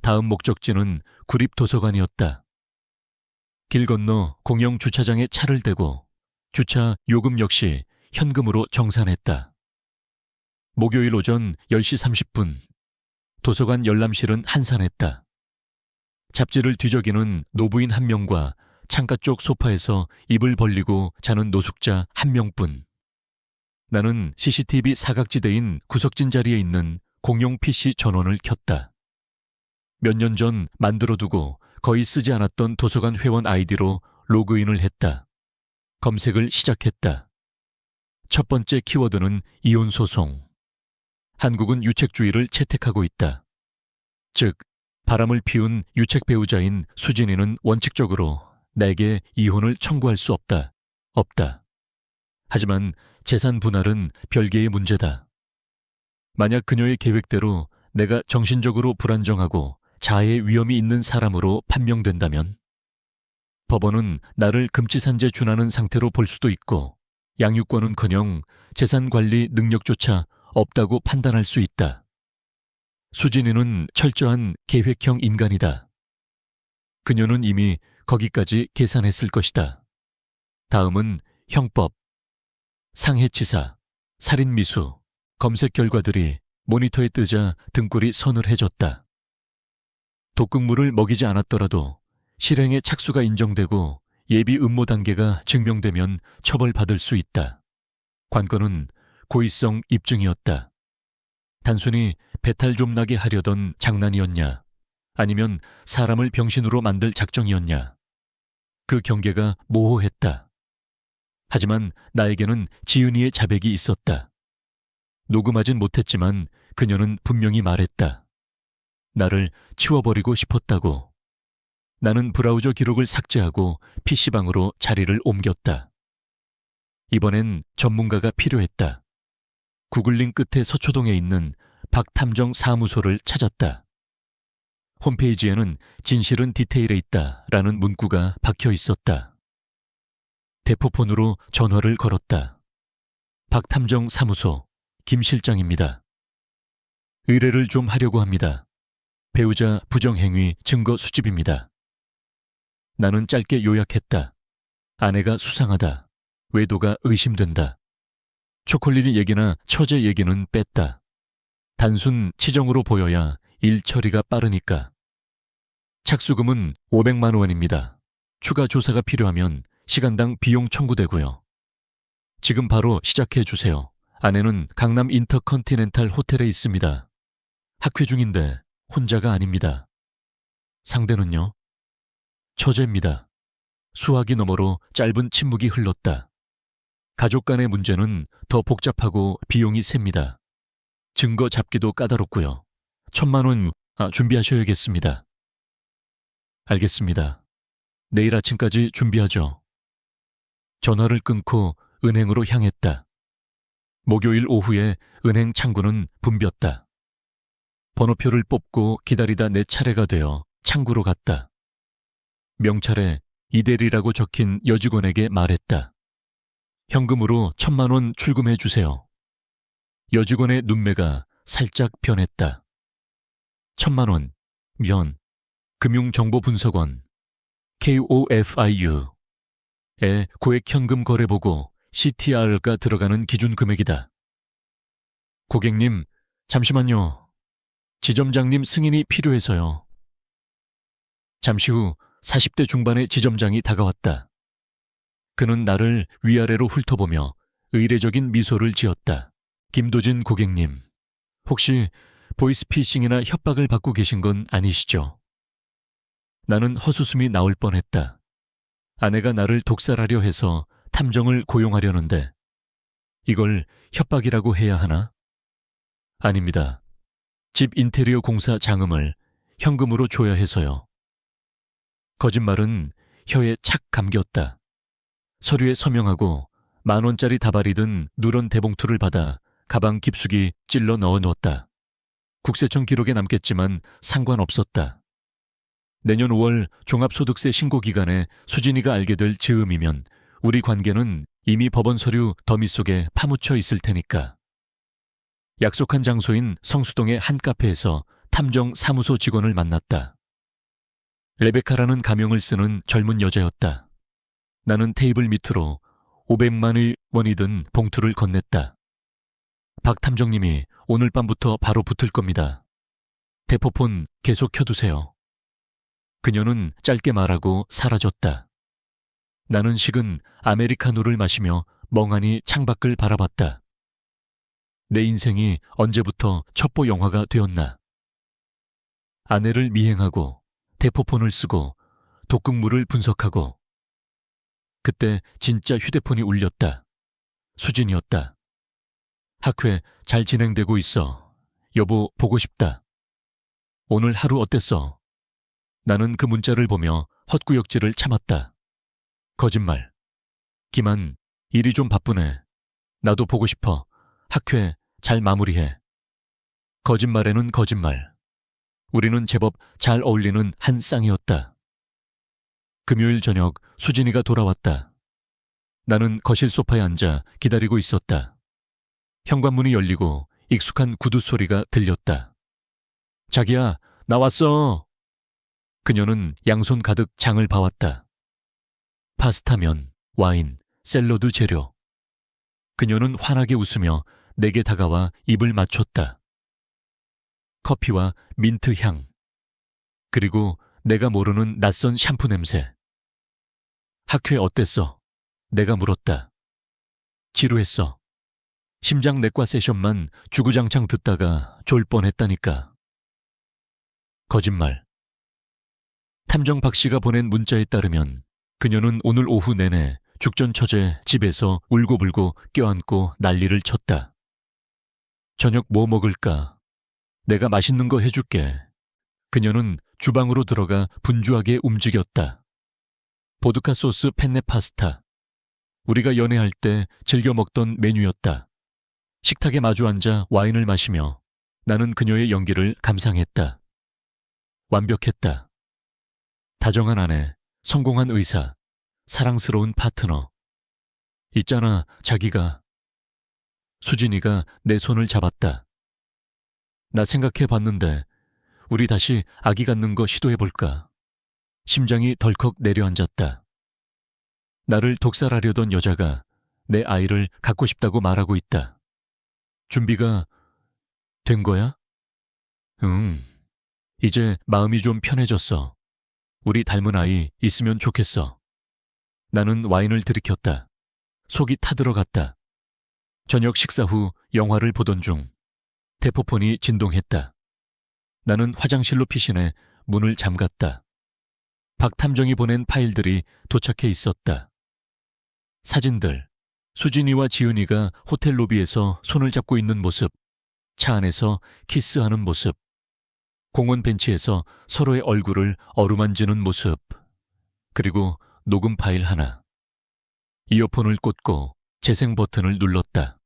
다음 목적지는 구립도서관이었다. 길 건너 공영 주차장에 차를 대고 주차 요금 역시 현금으로 정산했다. 목요일 오전 10시 30분, 도서관 열람실은 한산했다. 잡지를 뒤적이는 노부인 한 명과 창가 쪽 소파에서 입을 벌리고 자는 노숙자 한 명뿐. 나는 CCTV 사각지대인 구석진 자리에 있는 공용 PC 전원을 켰다. 몇 년 전 만들어두고 거의 쓰지 않았던 도서관 회원 아이디로 로그인을 했다. 검색을 시작했다. 첫 번째 키워드는 이혼소송. 한국은 유책주의를 채택하고 있다. 즉, 바람을 피운 유책 배우자인 수진이는 원칙적으로 내게 이혼을 청구할 수 없다. 하지만 재산 분할은 별개의 문제다. 만약 그녀의 계획대로 내가 정신적으로 불안정하고 자해의 위험이 있는 사람으로 판명된다면 법원은 나를 금치산재 준하는 상태로 볼 수도 있고 양육권은커녕 재산 관리 능력조차 없다고 판단할 수 있다. 수진이는 철저한 계획형 인간이다. 그녀는 이미 거기까지 계산했을 것이다. 다음은 형법, 상해치사, 살인미수, 검색 결과들이 모니터에 뜨자 등골이 서늘해졌다. 독극물을 먹이지 않았더라도 실행에 착수가 인정되고 예비 음모 단계가 증명되면 처벌받을 수 있다. 관건은 고의성 입증이었다. 단순히 배탈 좀 나게 하려던 장난이었냐, 아니면 사람을 병신으로 만들 작정이었냐. 그 경계가 모호했다. 하지만 나에게는 지은이의 자백이 있었다. 녹음하진 못했지만 그녀는 분명히 말했다. 나를 치워버리고 싶었다고. 나는 브라우저 기록을 삭제하고 PC방으로 자리를 옮겼다. 이번엔 전문가가 필요했다. 구글링 끝에 서초동에 있는 박탐정 사무소를 찾았다. 홈페이지에는 진실은 디테일에 있다라는 문구가 박혀 있었다. 대포폰으로 전화를 걸었다. 박탐정 사무소, 김 실장입니다. 의뢰를 좀 하려고 합니다. 배우자 부정행위 증거 수집입니다. 나는 짧게 요약했다. 아내가 수상하다. 외도가 의심된다. 초콜릿 얘기나 처제 얘기는 뺐다. 단순 치정으로 보여야 일 처리가 빠르니까. 착수금은 500만 원입니다. 추가 조사가 필요하면 시간당 비용 청구되고요. 지금 바로 시작해 주세요. 아내는 강남 인터컨티넨탈 호텔에 있습니다. 학회 중인데 혼자가 아닙니다. 상대는요? 처제입니다. 수화기 너머로 짧은 침묵이 흘렀다. 가족 간의 문제는 더 복잡하고 비용이 셉니다. 증거 잡기도 까다롭고요. 1,000만 원 준비하셔야겠습니다. 알겠습니다. 내일 아침까지 준비하죠. 전화를 끊고 은행으로 향했다. 목요일 오후에 은행 창구는 붐볐다. 번호표를 뽑고 기다리다 내 차례가 되어 창구로 갔다. 명찰에 이대리라고 적힌 여직원에게 말했다. 현금으로 1,000만 원 출금해 주세요. 여직원의 눈매가 살짝 변했다. 1,000만 원, 금융정보분석원, KOFIU에 고액 현금 거래보고 CTR가 들어가는 기준 금액이다. 고객님, 잠시만요. 지점장님 승인이 필요해서요. 잠시 후 40대 중반의 지점장이 다가왔다. 그는 나를 위아래로 훑어보며 의례적인 미소를 지었다. 김도진 고객님, 혹시 보이스피싱이나 협박을 받고 계신 건 아니시죠? 나는 헛웃음이 나올 뻔했다. 아내가 나를 독살하려 해서 탐정을 고용하려는데 이걸 협박이라고 해야 하나? 아닙니다. 집 인테리어 공사 자금을 현금으로 줘야 해서요. 거짓말은 혀에 착 감겼다. 서류에 서명하고 10,000원짜리 다발이 든 누런 대봉투를 받아 가방 깊숙이 찔러 넣어 놓았다. 국세청 기록에 남겠지만 상관없었다. 내년 5월 종합소득세 신고 기간에 수진이가 알게 될 즈음이면 우리 관계는 이미 법원 서류 더미 속에 파묻혀 있을 테니까. 약속한 장소인 성수동의 한 카페에서 탐정 사무소 직원을 만났다. 레베카라는 가명을 쓰는 젊은 여자였다. 나는 테이블 밑으로 500만 원이 든 봉투를 건넸다. 박 탐정님이 오늘 밤부터 바로 붙을 겁니다. 대포폰 계속 켜두세요. 그녀는 짧게 말하고 사라졌다. 나는 식은 아메리카노를 마시며 멍하니 창밖을 바라봤다. 내 인생이 언제부터 첩보 영화가 되었나. 아내를 미행하고 대포폰을 쓰고 독극물을 분석하고. 그때 진짜 휴대폰이 울렸다. 수진이었다. 학회 잘 진행되고 있어. 여보 보고 싶다. 오늘 하루 어땠어? 나는 그 문자를 보며 헛구역질을 참았다. 거짓말. 김한, 일이 좀 바쁘네. 나도 보고 싶어. 학회 잘 마무리해. 거짓말에는 거짓말. 우리는 제법 잘 어울리는 한 쌍이었다. 금요일 저녁 수진이가 돌아왔다. 나는 거실 소파에 앉아 기다리고 있었다. 현관문이 열리고 익숙한 구두 소리가 들렸다. 자기야, 나 왔어. 그녀는 양손 가득 장을 봐왔다. 파스타면, 와인, 샐러드 재료. 그녀는 환하게 웃으며 내게 다가와 입을 맞췄다. 커피와 민트 향. 그리고 내가 모르는 낯선 샴푸 냄새. 학회 어땠어? 내가 물었다. 지루했어. 심장내과 세션만 주구장창 듣다가 졸 뻔했다니까. 거짓말. 탐정 박 씨가 보낸 문자에 따르면 그녀는 오늘 오후 내내 죽전 처제 집에서 울고불고 껴안고 난리를 쳤다. 저녁 뭐 먹을까? 내가 맛있는 거 해줄게. 그녀는 주방으로 들어가 분주하게 움직였다. 보드카 소스 펜네 파스타. 우리가 연애할 때 즐겨 먹던 메뉴였다. 식탁에 마주 앉아 와인을 마시며 나는 그녀의 연기를 감상했다. 완벽했다. 다정한 아내, 성공한 의사, 사랑스러운 파트너. 있잖아, 자기가. 수진이가 내 손을 잡았다. 나 생각해 봤는데 우리 다시 아기 갖는 거 시도해볼까. 심장이 덜컥 내려앉았다. 나를 독살하려던 여자가 내 아이를 갖고 싶다고 말하고 있다. 준비가 된 거야? 응. 이제 마음이 좀 편해졌어. 우리 닮은 아이 있으면 좋겠어. 나는 와인을 들이켰다. 속이 타들어갔다. 저녁 식사 후 영화를 보던 중 대포폰이 진동했다. 나는 화장실로 피신해 문을 잠갔다. 박탐정이 보낸 파일들이 도착해 있었다. 사진들, 수진이와 지은이가 호텔 로비에서 손을 잡고 있는 모습, 차 안에서 키스하는 모습, 공원 벤치에서 서로의 얼굴을 어루만지는 모습, 그리고 녹음 파일 하나. 이어폰을 꽂고 재생 버튼을 눌렀다.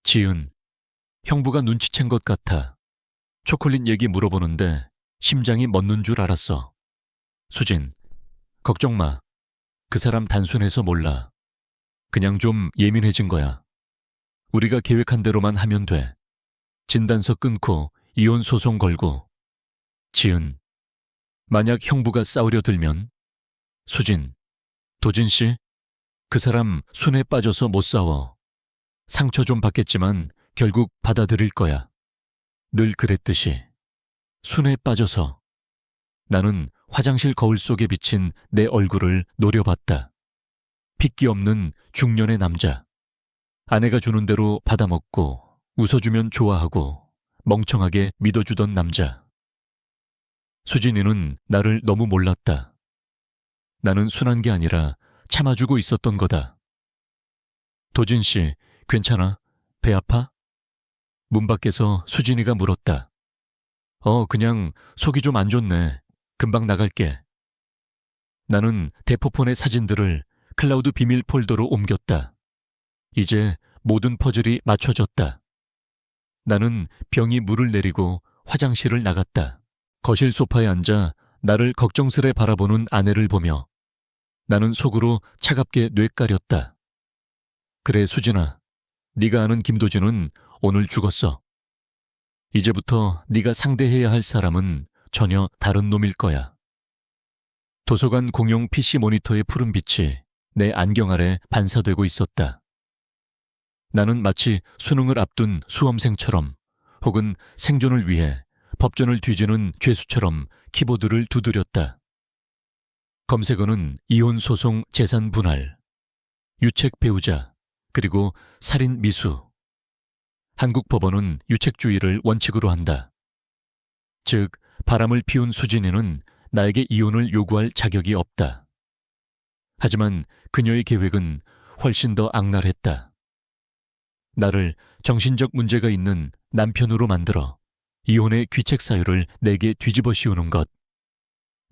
지은, 형부가 눈치챈 것 같아. 초콜릿 얘기 물어보는데 심장이 멎는 줄 알았어. 수진, 걱정 마. 그 사람 단순해서 몰라. 그냥 좀 예민해진 거야. 우리가 계획한 대로만 하면 돼. 진단서 끊고 이혼 소송 걸고. 지은, 만약 형부가 싸우려 들면? 수진, 도진 씨, 그 사람 순에 빠져서 못 싸워. 상처 좀 받겠지만 결국 받아들일 거야. 늘 그랬듯이. 순에 빠져서. 나는 화장실 거울 속에 비친 내 얼굴을 노려봤다. 핏기 없는 중년의 남자. 아내가 주는 대로 받아먹고 웃어주면 좋아하고 멍청하게 믿어주던 남자. 수진이는 나를 너무 몰랐다. 나는 순한 게 아니라 참아주고 있었던 거다. 도진 씨, 괜찮아? 배 아파? 문 밖에서 수진이가 물었다. 그냥 속이 좀 안 좋네. 금방 나갈게. 나는 대포폰의 사진들을 클라우드 비밀 폴더로 옮겼다. 이제 모든 퍼즐이 맞춰졌다. 나는 병이 물을 내리고 화장실을 나갔다. 거실 소파에 앉아 나를 걱정스레 바라보는 아내를 보며 나는 속으로 차갑게 뇌까렸다. 그래, 수진아. 네가 아는 김도진은 오늘 죽었어. 이제부터 네가 상대해야 할 사람은 전혀 다른 놈일 거야. 도서관 공용 PC 모니터의 푸른 빛이 내 안경 아래 반사되고 있었다. 나는 마치 수능을 앞둔 수험생처럼 혹은 생존을 위해 법전을 뒤지는 죄수처럼 키보드를 두드렸다. 검색어는 이혼 소송 재산 분할, 유책 배우자, 그리고 살인 미수. 한국 법원은 유책주의를 원칙으로 한다. 즉, 바람을 피운 수진이는 나에게 이혼을 요구할 자격이 없다. 하지만 그녀의 계획은 훨씬 더 악랄했다. 나를 정신적 문제가 있는 남편으로 만들어 이혼의 귀책 사유를 내게 뒤집어 씌우는 것.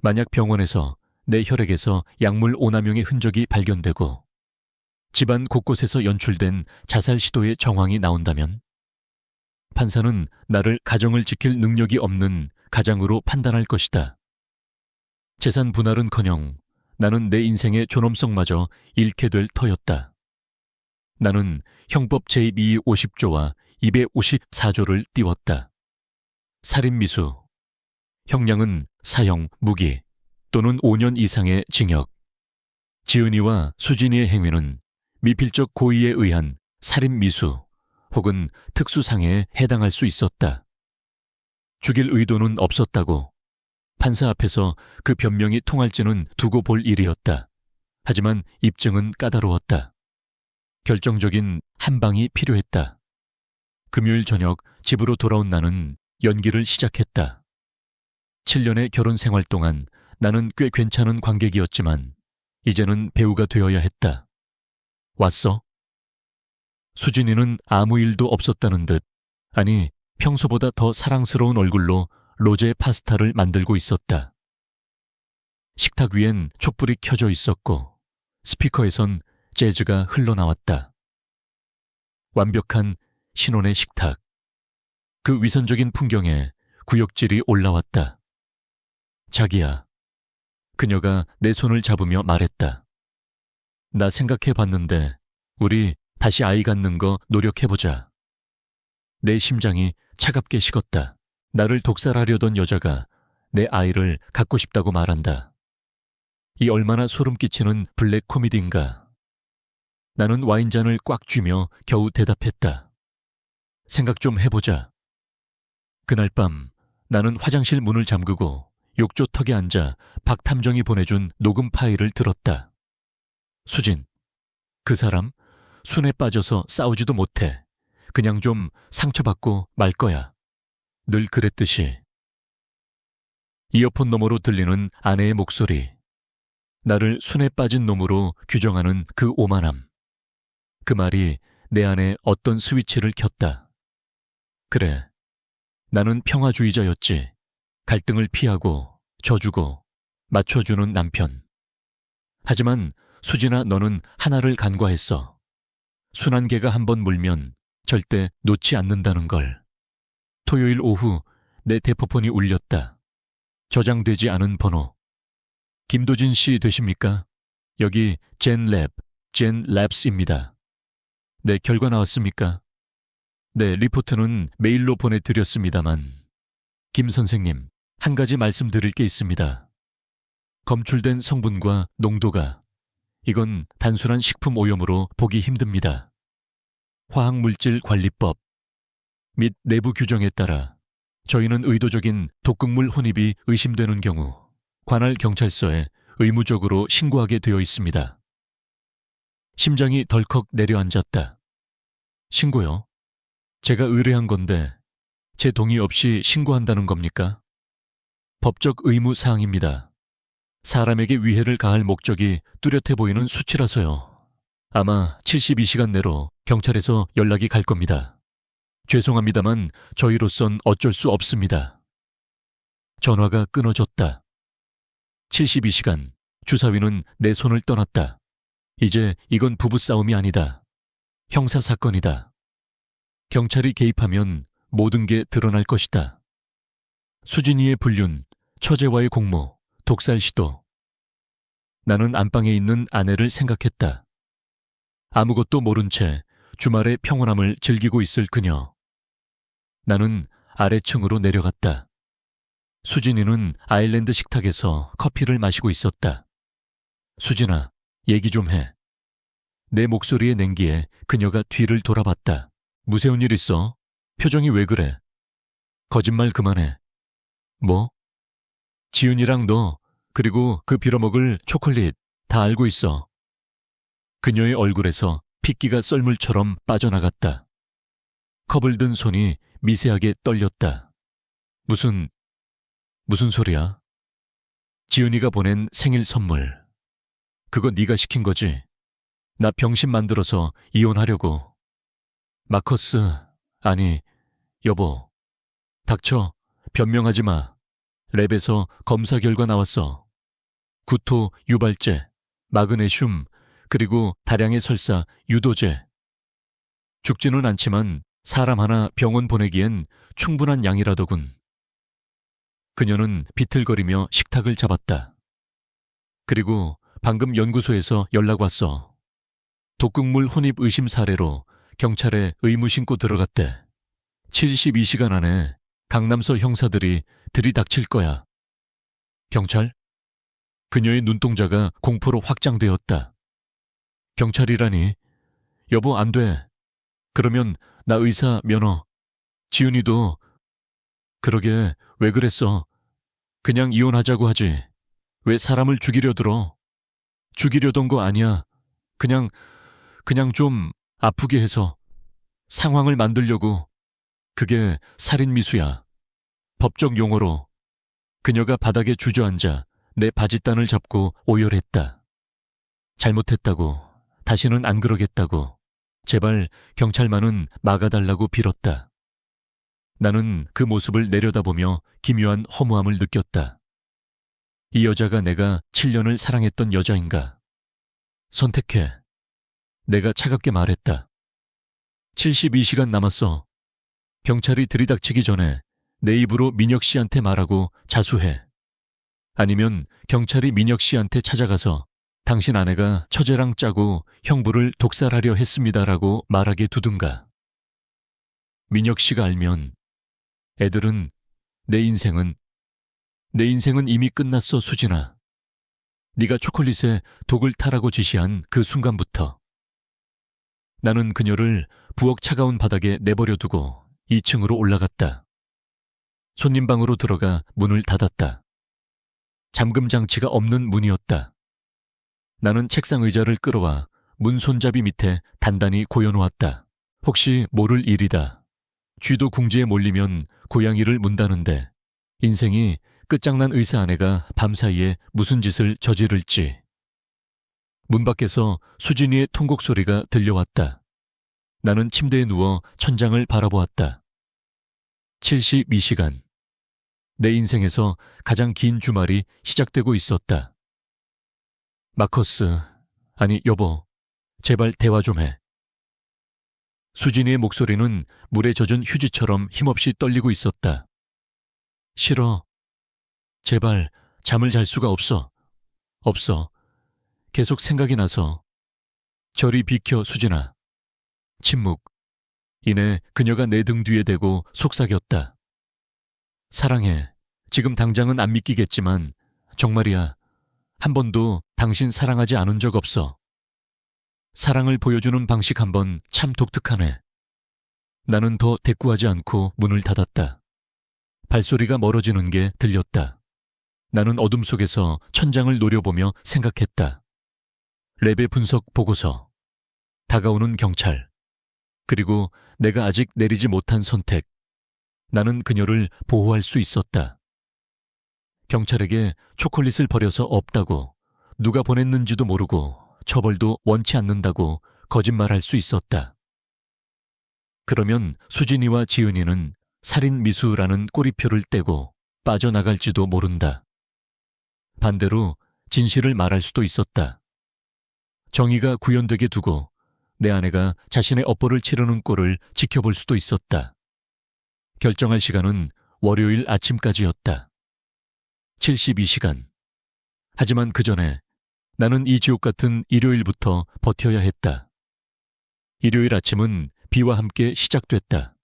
만약 병원에서 내 혈액에서 약물 오남용의 흔적이 발견되고 집안 곳곳에서 연출된 자살 시도의 정황이 나온다면 판사는 나를 가정을 지킬 능력이 없는 가장으로 판단할 것이다. 재산 분할은커녕 나는 내 인생의 존엄성마저 잃게 될 터였다. 나는 형법 제250조와 254조를 띄웠다. 살인미수, 형량은 사형, 무기 또는 5년 이상의 징역. 지은이와 수진이의 행위는 미필적 고의에 의한 살인미수 혹은 특수상해에 해당할 수 있었다. 죽일 의도는 없었다고 판사 앞에서 그 변명이 통할지는 두고 볼 일이었다. 하지만 입증은 까다로웠다. 결정적인 한 방이 필요했다. 금요일 저녁 집으로 돌아온 나는 연기를 시작했다. 7년의 결혼 생활 동안 나는 꽤 괜찮은 관객이었지만 이제는 배우가 되어야 했다. 왔어? 수진이는 아무 일도 없었다는 듯, 아니 평소보다 더 사랑스러운 얼굴로 로제 파스타를 만들고 있었다. 식탁 위엔 촛불이 켜져 있었고 스피커에선 재즈가 흘러나왔다. 완벽한 신혼의 식탁. 그 위선적인 풍경에 구역질이 올라왔다. 자기야. 그녀가 내 손을 잡으며 말했다. 나 생각해봤는데 우리 다시 아이 갖는 거 노력해보자. 내 심장이 차갑게 식었다. 나를 독살하려던 여자가 내 아이를 갖고 싶다고 말한다. 이 얼마나 소름 끼치는 블랙 코미디인가. 나는 와인잔을 꽉 쥐며 겨우 대답했다. 생각 좀 해보자. 그날 밤 나는 화장실 문을 잠그고 욕조 턱에 앉아 박탐정이 보내준 녹음 파일을 들었다. 수진, 그 사람 순에 빠져서 싸우지도 못해. 그냥 좀 상처받고 말 거야. 늘 그랬듯이. 이어폰 너머로 들리는 아내의 목소리. 나를 순에 빠진 놈으로 규정하는 그 오만함. 그 말이 내 안에 어떤 스위치를 켰다. 그래, 나는 평화주의자였지. 갈등을 피하고 져주고 맞춰주는 남편. 하지만 수진아, 너는 하나를 간과했어. 순한 개가 한번 물면 절대 놓지 않는다는 걸. 토요일 오후 내 대포폰이 울렸다. 저장되지 않은 번호. 김도진 씨 되십니까? 여기 젠랩스입니다. 네, 결과 나왔습니까? 네, 리포트는 메일로 보내드렸습니다만. 김 선생님, 한 가지 말씀드릴 게 있습니다. 검출된 성분과 농도가, 이건 단순한 식품 오염으로 보기 힘듭니다. 화학물질관리법 및 내부 규정에 따라 저희는 의도적인 독극물 혼입이 의심되는 경우 관할 경찰서에 의무적으로 신고하게 되어 있습니다. 심장이 덜컥 내려앉았다. 신고요? 제가 의뢰한 건데 제 동의 없이 신고한다는 겁니까? 법적 의무 사항입니다. 사람에게 위해를 가할 목적이 뚜렷해 보이는 수치라서요. 아마 72시간 내로 경찰에서 연락이 갈 겁니다. 죄송합니다만 저희로선 어쩔 수 없습니다. 전화가 끊어졌다. 72시간, 주사위는 내 손을 떠났다. 이제 이건 부부싸움이 아니다. 형사사건이다. 경찰이 개입하면 모든 게 드러날 것이다. 수진이의 불륜, 처제와의 공모, 독살 시도. 나는 안방에 있는 아내를 생각했다. 아무것도 모른 채 주말의 평온함을 즐기고 있을 그녀. 나는 아래층으로 내려갔다. 수진이는 아일랜드 식탁에서 커피를 마시고 있었다. 수진아, 얘기 좀 해. 내 목소리의 냉기에 그녀가 뒤를 돌아봤다. 무서운 일 있어? 표정이 왜 그래? 거짓말 그만해. 뭐? 지은이랑 너, 그리고 그 빌어먹을 초콜릿 다 알고 있어. 그녀의 얼굴에서 핏기가 썰물처럼 빠져나갔다. 컵을 든 손이 미세하게 떨렸다. 무슨 소리야? 지은이가 보낸 생일 선물. 그거 네가 시킨 거지? 나 병신 만들어서 이혼하려고. 마커스, 아니, 여보. 닥쳐, 변명하지 마. 랩에서 검사 결과 나왔어. 구토 유발제, 마그네슘, 그리고 다량의 설사, 유도제. 죽지는 않지만 사람 하나 병원 보내기엔 충분한 양이라더군. 그녀는 비틀거리며 식탁을 잡았다. 그리고 방금 연구소에서 연락 왔어. 독극물 혼입 의심 사례로 경찰에 의무 신고 들어갔대. 72시간 안에 강남서 형사들이 들이닥칠 거야. 경찰? 그녀의 눈동자가 공포로 확장되었다. 경찰이라니? 여보, 안 돼. 그러면 나 의사 면허. 지은이도. 그러게, 왜 그랬어? 그냥 이혼하자고 하지. 왜 사람을 죽이려 들어? 죽이려던 거 아니야. 그냥 좀 아프게 해서 상황을 만들려고. 그게 살인미수야. 법적 용어로. 그녀가 바닥에 주저앉아 내 바짓단을 잡고 오열했다. 잘못했다고, 다시는 안 그러겠다고, 제발 경찰만은 막아달라고 빌었다. 나는 그 모습을 내려다보며 기묘한 허무함을 느꼈다. 이 여자가 내가 7년을 사랑했던 여자인가? 선택해. 내가 차갑게 말했다. 72시간 남았어. 경찰이 들이닥치기 전에 내 입으로 민혁 씨한테 말하고 자수해. 아니면 경찰이 민혁 씨한테 찾아가서 당신 아내가 처제랑 짜고 형부를 독살하려 했습니다라고 말하게 두든가. 민혁 씨가 알면 애들은 내 인생은 이미 끝났어, 수진아. 네가 초콜릿에 독을 타라고 지시한 그 순간부터. 나는 그녀를 부엌 차가운 바닥에 내버려 두고 2층으로 올라갔다. 손님방으로 들어가 문을 닫았다. 잠금 장치가 없는 문이었다. 나는 책상 의자를 끌어와 문 손잡이 밑에 단단히 고여놓았다. 혹시 모를 일이다. 쥐도 궁지에 몰리면 고양이를 문다는데 인생이 끝장난 의사 아내가 밤사이에 무슨 짓을 저지를지. 문 밖에서 수진이의 통곡 소리가 들려왔다. 나는 침대에 누워 천장을 바라보았다. 72시간. 내 인생에서 가장 긴 주말이 시작되고 있었다. 마커스, 아니 여보, 제발 대화 좀 해. 수진이의 목소리는 물에 젖은 휴지처럼 힘없이 떨리고 있었다. 싫어. 제발 잠을 잘 수가 없어. 없어. 계속 생각이 나서. 저리 비켜, 수진아. 침묵. 이내 그녀가 내 등 뒤에 대고 속삭였다. 사랑해. 지금 당장은 안 믿기겠지만 정말이야. 한 번도 당신 사랑하지 않은 적 없어. 사랑을 보여주는 방식 한 번 참 독특하네. 나는 더 대꾸하지 않고 문을 닫았다. 발소리가 멀어지는 게 들렸다. 나는 어둠 속에서 천장을 노려보며 생각했다. 랩의 분석 보고서, 다가오는 경찰, 그리고 내가 아직 내리지 못한 선택. 나는 그녀를 보호할 수 있었다. 경찰에게 초콜릿을 버려서 없다고, 누가 보냈는지도 모르고 처벌도 원치 않는다고 거짓말할 수 있었다. 그러면 수진이와 지은이는 살인 미수라는 꼬리표를 떼고 빠져나갈지도 모른다. 반대로 진실을 말할 수도 있었다. 정의가 구현되게 두고 내 아내가 자신의 업보를 치르는 꼴을 지켜볼 수도 있었다. 결정할 시간은 월요일 아침까지였다. 72시간. 하지만 그 전에 나는 이 지옥 같은 일요일부터 버텨야 했다. 일요일 아침은 비와 함께 시작됐다.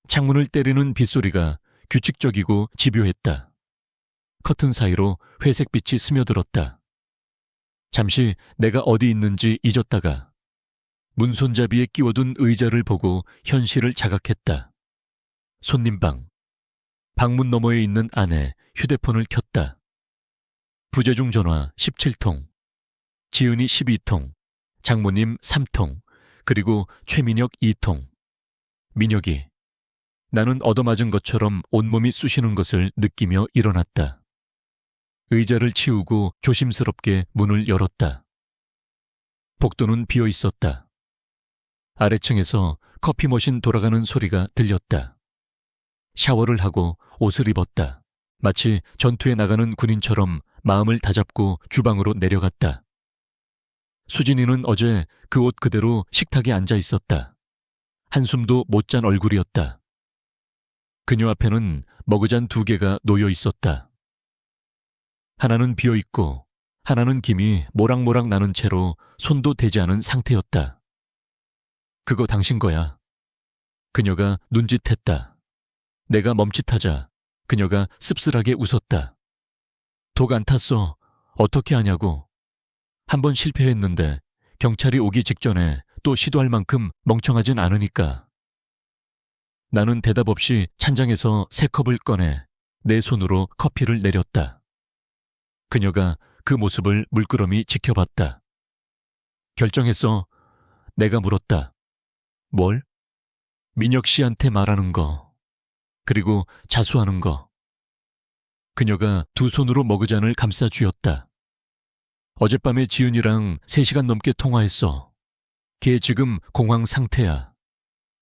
창문을 때리는 빗소리가 규칙적이고 집요했다. 커튼 사이로 회색빛이 스며들었다. 잠시 내가 어디 있는지 잊었다가 문손잡이에 끼워둔 의자를 보고 현실을 자각했다. 손님방. 방문 너머에 있는 아내 휴대폰을 켰다. 부재중 전화 17통, 지은이 12통, 장모님 3통, 그리고 최민혁 2통. 민혁이. 나는 얻어맞은 것처럼 온몸이 쑤시는 것을 느끼며 일어났다. 의자를 치우고 조심스럽게 문을 열었다. 복도는 비어 있었다. 아래층에서 커피 머신 돌아가는 소리가 들렸다. 샤워를 하고 옷을 입었다. 마치 전투에 나가는 군인처럼 마음을 다잡고 주방으로 내려갔다. 수진이는 어제 그 옷 그대로 식탁에 앉아 있었다. 한숨도 못 잔 얼굴이었다. 그녀 앞에는 머그잔 2개가 놓여 있었다. 하나는 비어 있고 하나는 김이 모락모락 나는 채로 손도 대지 않은 상태였다. 그거 당신 거야. 그녀가 눈짓했다. 내가 멈칫하자 그녀가 씁쓸하게 웃었다. 독 안 탔어. 어떻게 하냐고. 한 번 실패했는데 경찰이 오기 직전에 또 시도할 만큼 멍청하진 않으니까. 나는 대답 없이 찬장에서 3컵을 꺼내 내 손으로 커피를 내렸다. 그녀가 그 모습을 물끄러미 지켜봤다. 결정했어. 내가 물었다. 뭘? 민혁 씨한테 말하는 거. 그리고 자수하는 거. 그녀가 2 손으로 머그잔을 감싸 쥐었다. 어젯밤에 지은이랑 3시간 넘게 통화했어. 걔 지금 공황 상태야.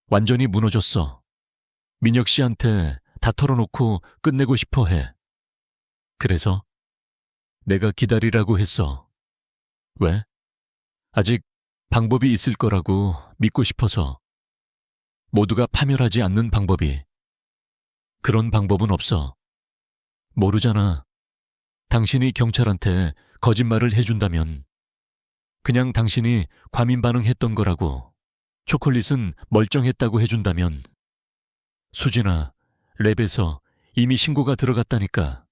완전히 무너졌어. 민혁 씨한테 다 털어놓고 끝내고 싶어 해. 그래서 내가 기다리라고 했어. 왜? 아직 방법이 있을 거라고 믿고 싶어서. 모두가 파멸하지 않는 방법이. 그런 방법은 없어. 모르잖아. 당신이 경찰한테 거짓말을 해준다면 그냥 당신이 과민 반응했던 거라고, 초콜릿은 멀쩡했다고 해준다면. 수진아, 랩에서 이미 신고가 들어갔다니까.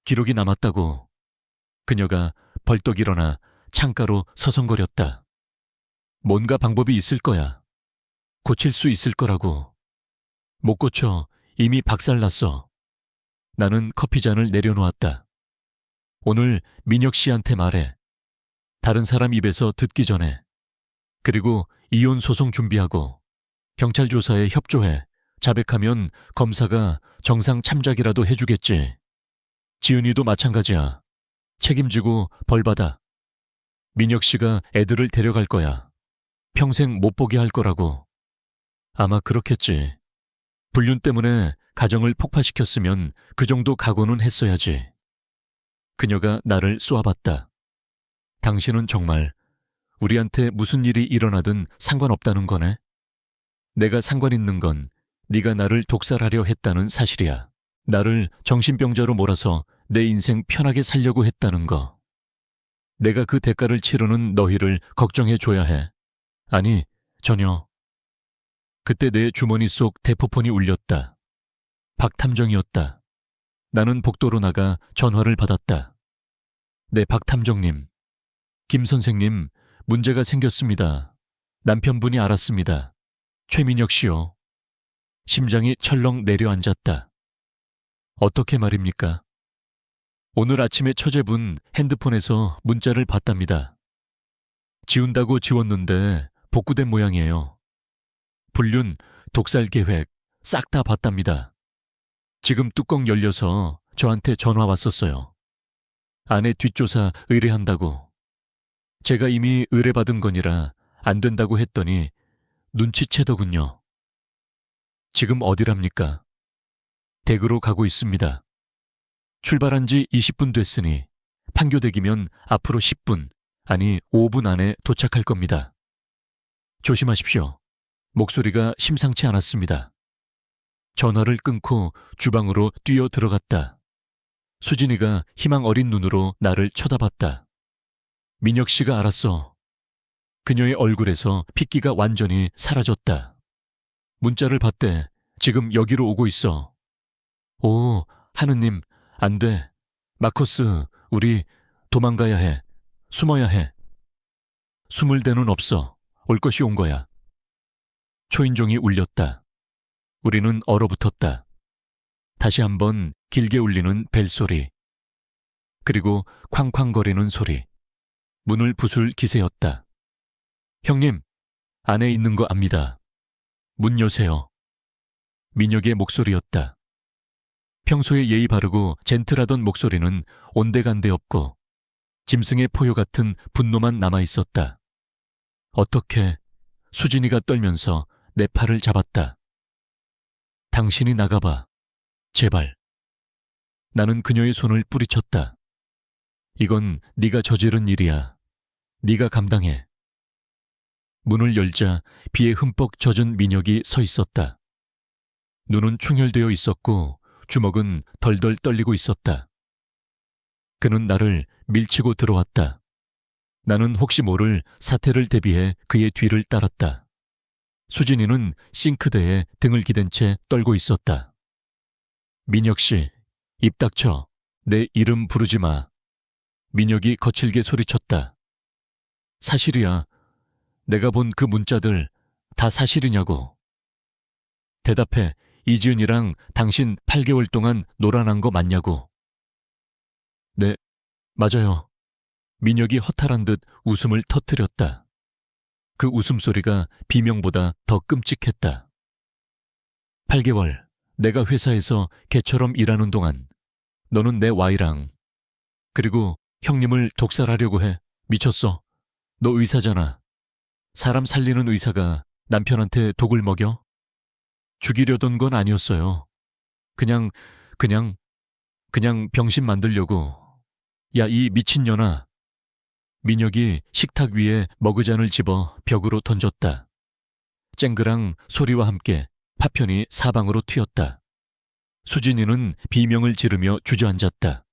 기록이 남았다고. 그녀가 벌떡 일어나 창가로 서성거렸다. 뭔가 방법이 있을 거야. 고칠 수 있을 거라고. 못 고쳐. 이미 박살났어. 나는 커피잔을 내려놓았다. 오늘 민혁 씨한테 말해. 다른 사람 입에서 듣기 전에. 그리고 이혼 소송 준비하고 경찰 조사에 협조해. 자백하면 검사가 정상 참작이라도 해주겠지. 지은이도 마찬가지야. 책임지고 벌 받아. 민혁 씨가 애들을 데려갈 거야. 평생 못 보게 할 거라고. 아마 그렇겠지. 불륜 때문에 가정을 폭파시켰으면 그 정도 각오는 했어야지. 그녀가 나를 쏘아봤다. 당신은 정말 우리한테 무슨 일이 일어나든 상관없다는 거네. 내가 상관 있는 건 네가 나를 독살하려 했다는 사실이야. 나를 정신병자로 몰아서 내 인생 편하게 살려고 했다는 거. 내가 그 대가를 치르는 너희를 걱정해줘야 해. 아니, 전혀. 그때 내 주머니 속 대포폰이 울렸다. 박탐정이었다. 나는 복도로 나가 전화를 받았다. 네, 박탐정님. 김 선생님, 문제가 생겼습니다. 남편분이 알았습니다. 최민혁 씨요. 심장이 철렁 내려앉았다. 어떻게 말입니까? 오늘 아침에 처제분 핸드폰에서 문자를 봤답니다. 지운다고 지웠는데 복구된 모양이에요. 불륜, 독살 계획 싹 다 봤답니다. 지금 뚜껑 열려서 저한테 전화 왔었어요. 아내 뒷조사 의뢰한다고. 제가 이미 의뢰받은 거니라 안 된다고 했더니 눈치채더군요. 지금 어디랍니까? 댁으로 가고 있습니다. 출발한 지 20분 됐으니 판교댁이면 앞으로 10분, 아니 5분 안에 도착할 겁니다. 조심하십시오. 목소리가 심상치 않았습니다. 전화를 끊고 주방으로 뛰어 들어갔다. 수진이가 희망 어린 눈으로 나를 쳐다봤다. 민혁 씨가 알았어. 그녀의 얼굴에서 핏기가 완전히 사라졌다. 문자를 봤대. 지금 여기로 오고 있어. 오, 하느님, 안 돼. 마커스, 우리 도망가야 해. 숨어야 해. 숨을 데는 없어. 올 것이 온 거야. 초인종이 울렸다. 우리는 얼어붙었다. 다시 한번 길게 울리는 벨소리. 그리고 쾅쾅거리는 소리. 문을 부술 기세였다. 형님, 안에 있는 거 압니다. 문 여세요. 민혁의 목소리였다. 평소에 예의 바르고 젠틀하던 목소리는 온데간데 없고 짐승의 포효 같은 분노만 남아있었다. 어떻게 수진이가 떨면서 내 팔을 잡았다. 당신이 나가봐. 제발. 나는 그녀의 손을 뿌리쳤다. 이건 네가 저지른 일이야. 네가 감당해. 문을 열자 비에 흠뻑 젖은 민혁이 서 있었다. 눈은 충혈되어 있었고 주먹은 덜덜 떨리고 있었다. 그는 나를 밀치고 들어왔다. 나는 혹시 모를 사태를 대비해 그의 뒤를 따랐다. 수진이는 싱크대에 등을 기댄 채 떨고 있었다. 민혁 씨, 입 닥쳐. 내 이름 부르지 마. 민혁이 거칠게 소리쳤다. 사실이야. 내가 본 그 문자들 다 사실이냐고. 대답해. 이지은이랑 당신 8개월 동안 놀아난 거 맞냐고. 네, 맞아요. 민혁이 허탈한 듯 웃음을 터뜨렸다. 그 웃음소리가 비명보다 더 끔찍했다. 8개월, 내가 회사에서 개처럼 일하는 동안 너는 내 와이랑 그리고 형님을 독살하려고 해. 미쳤어. 너 의사잖아. 사람 살리는 의사가 남편한테 독을 먹여? 죽이려던 건 아니었어요. 그냥 병신 만들려고. 야, 이 미친년아. 민혁이 식탁 위에 머그잔을 집어 벽으로 던졌다. 쨍그랑 소리와 함께 파편이 사방으로 튀었다. 수진이는 비명을 지르며 주저앉았다.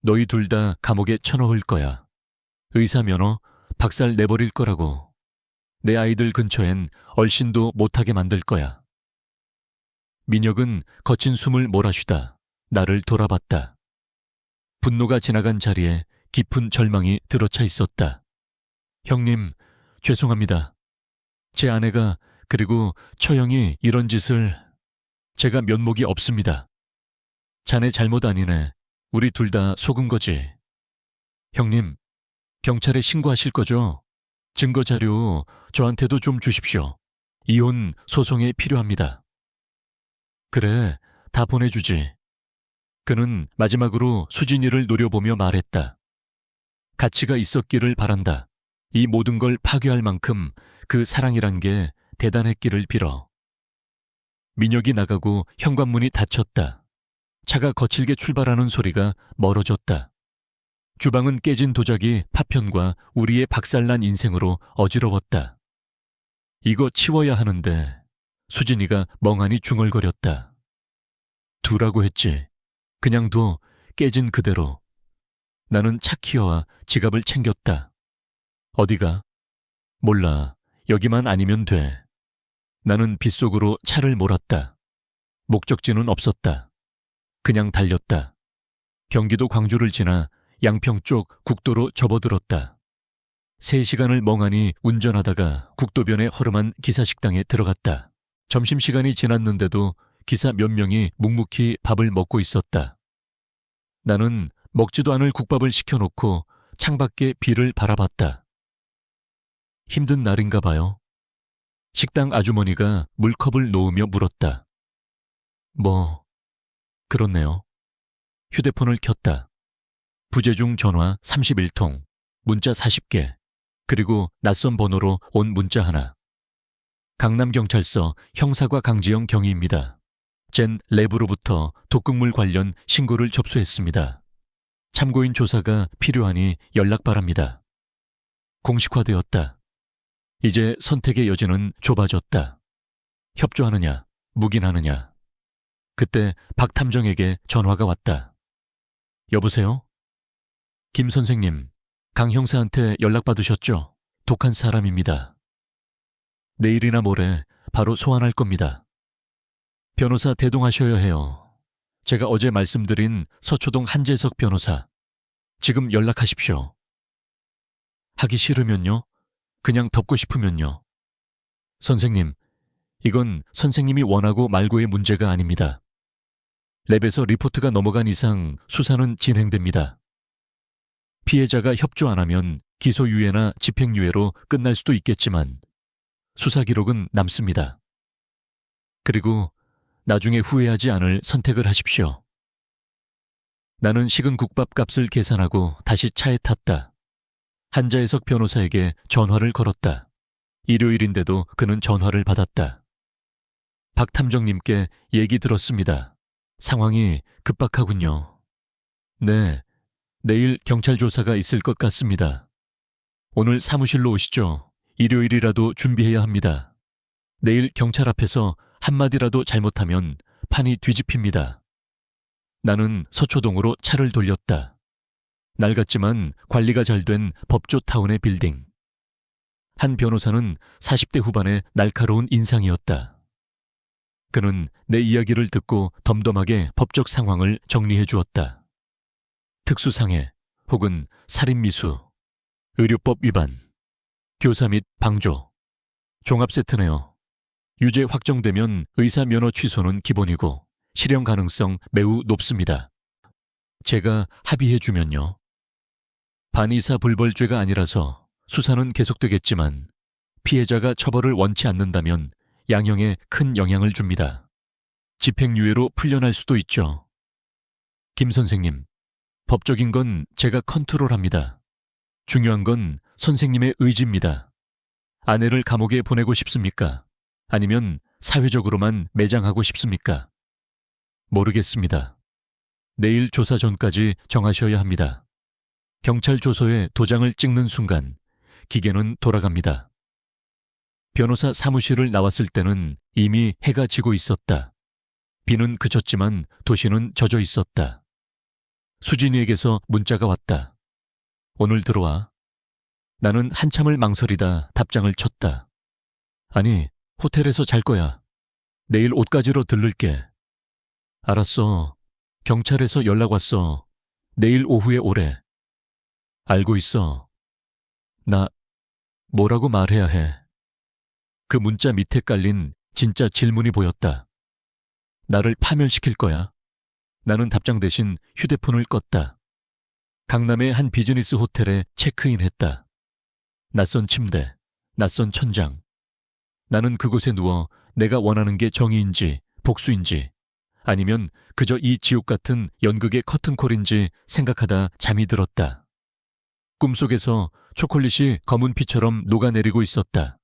너희 둘 다 감옥에 쳐넣을 거야. 의사 면허 박살 내버릴 거라고. 내 아이들 근처엔 얼씬도 못하게 만들 거야. 민혁은 거친 숨을 몰아쉬다 나를 돌아봤다. 분노가 지나간 자리에 깊은 절망이 들어차 있었다. 형님, 죄송합니다. 제 아내가 그리고 처형이 이런 짓을... 제가 면목이 없습니다. 자네 잘못 아니네. 우리 둘 다 속은 거지. 형님, 경찰에 신고하실 거죠? 증거 자료 저한테도 좀 주십시오. 이혼 소송에 필요합니다. 그래, 다 보내주지. 그는 마지막으로 수진이를 노려보며 말했다. 가치가 있었기를 바란다. 이 모든 걸 파괴할 만큼 그 사랑이란 게 대단했기를 빌어. 민혁이 나가고 현관문이 닫혔다. 차가 거칠게 출발하는 소리가 멀어졌다. 주방은 깨진 도자기 파편과 우리의 박살난 인생으로 어지러웠다. 이거 치워야 하는데 수진이가 멍하니 중얼거렸다. 두라고 했지. 그냥 둬. 깨진 그대로. 나는 차 키어와 지갑을 챙겼다. 어디가? 몰라. 여기만 아니면 돼. 나는 빗속으로 차를 몰았다. 목적지는 없었다. 그냥 달렸다. 경기도 광주를 지나 양평 쪽 국도로 접어들었다. 3시간을 멍하니 운전하다가 국도변에 허름한 기사식당에 들어갔다. 점심시간이 지났는데도 기사 몇 명이 묵묵히 밥을 먹고 있었다. 나는 먹지도 않을 국밥을 시켜놓고 창밖에 비를 바라봤다. 힘든 날인가 봐요. 식당 아주머니가 물컵을 놓으며 물었다. 그렇네요. 휴대폰을 켰다. 부재중 전화 31통, 문자 40개, 그리고 낯선 번호로 온 문자 하나. 강남경찰서 형사과 강지영 경위입니다. 젠 랩으로부터 독극물 관련 신고를 접수했습니다. 참고인 조사가 필요하니 연락 바랍니다. 공식화되었다. 이제 선택의 여지는 좁아졌다. 협조하느냐, 묵인하느냐. 그때 박 탐정에게 전화가 왔다. 여보세요? 김 선생님, 강 형사한테 연락받으셨죠? 독한 사람입니다. 내일이나 모레 바로 소환할 겁니다. 변호사 대동하셔야 해요. 제가 어제 말씀드린 서초동 한재석 변호사. 지금 연락하십시오. 하기 싫으면요? 그냥 덮고 싶으면요? 선생님, 이건 선생님이 원하고 말고의 문제가 아닙니다. 랩에서 리포트가 넘어간 이상 수사는 진행됩니다. 피해자가 협조 안 하면 기소유예나 집행유예로 끝날 수도 있겠지만 수사 기록은 남습니다. 그리고 나중에 후회하지 않을 선택을 하십시오. 나는 식은 국밥 값을 계산하고 다시 차에 탔다. 한자혜석 변호사에게 전화를 걸었다. 일요일인데도 그는 전화를 받았다. 박 탐정님께 얘기 들었습니다. 상황이 급박하군요. 네, 내일 경찰 조사가 있을 것 같습니다. 오늘 사무실로 오시죠. 일요일이라도 준비해야 합니다. 내일 경찰 앞에서 한마디라도 잘못하면 판이 뒤집힙니다. 나는 서초동으로 차를 돌렸다. 낡았지만 관리가 잘 된 법조타운의 빌딩. 한 변호사는 40대 후반의 날카로운 인상이었다. 그는 내 이야기를 듣고 덤덤하게 법적 상황을 정리해 주었다. 특수상해 혹은 살인미수, 의료법 위반, 교사 및 방조, 종합세트네요. 유죄 확정되면 의사 면허 취소는 기본이고 실형 가능성 매우 높습니다. 제가 합의해주면요. 반의사 불벌죄가 아니라서 수사는 계속되겠지만 피해자가 처벌을 원치 않는다면 양형에 큰 영향을 줍니다. 집행유예로 풀려날 수도 있죠. 김 선생님, 법적인 건 제가 컨트롤합니다. 중요한 건 선생님의 의지입니다. 아내를 감옥에 보내고 싶습니까? 아니면 사회적으로만 매장하고 싶습니까? 모르겠습니다. 내일 조사 전까지 정하셔야 합니다. 경찰 조서에 도장을 찍는 순간 기계는 돌아갑니다. 변호사 사무실을 나왔을 때는 이미 해가 지고 있었다. 비는 그쳤지만 도시는 젖어 있었다. 수진이에게서 문자가 왔다. 오늘 들어와. 나는 한참을 망설이다 답장을 쳤다. 아니, 호텔에서 잘 거야. 내일 옷가지로 들를게. 알았어. 경찰에서 연락 왔어. 내일 오후에 오래. 알고 있어. 나 뭐라고 말해야 해. 그 문자 밑에 깔린 진짜 질문이 보였다. 나를 파멸시킬 거야. 나는 답장 대신 휴대폰을 껐다. 강남의 한 비즈니스 호텔에 체크인했다. 낯선 침대, 낯선 천장. 나는 그곳에 누워 내가 원하는 게 정의인지 복수인지 아니면 그저 이 지옥 같은 연극의 커튼콜인지 생각하다 잠이 들었다. 꿈속에서 초콜릿이 검은 피처럼 녹아내리고 있었다.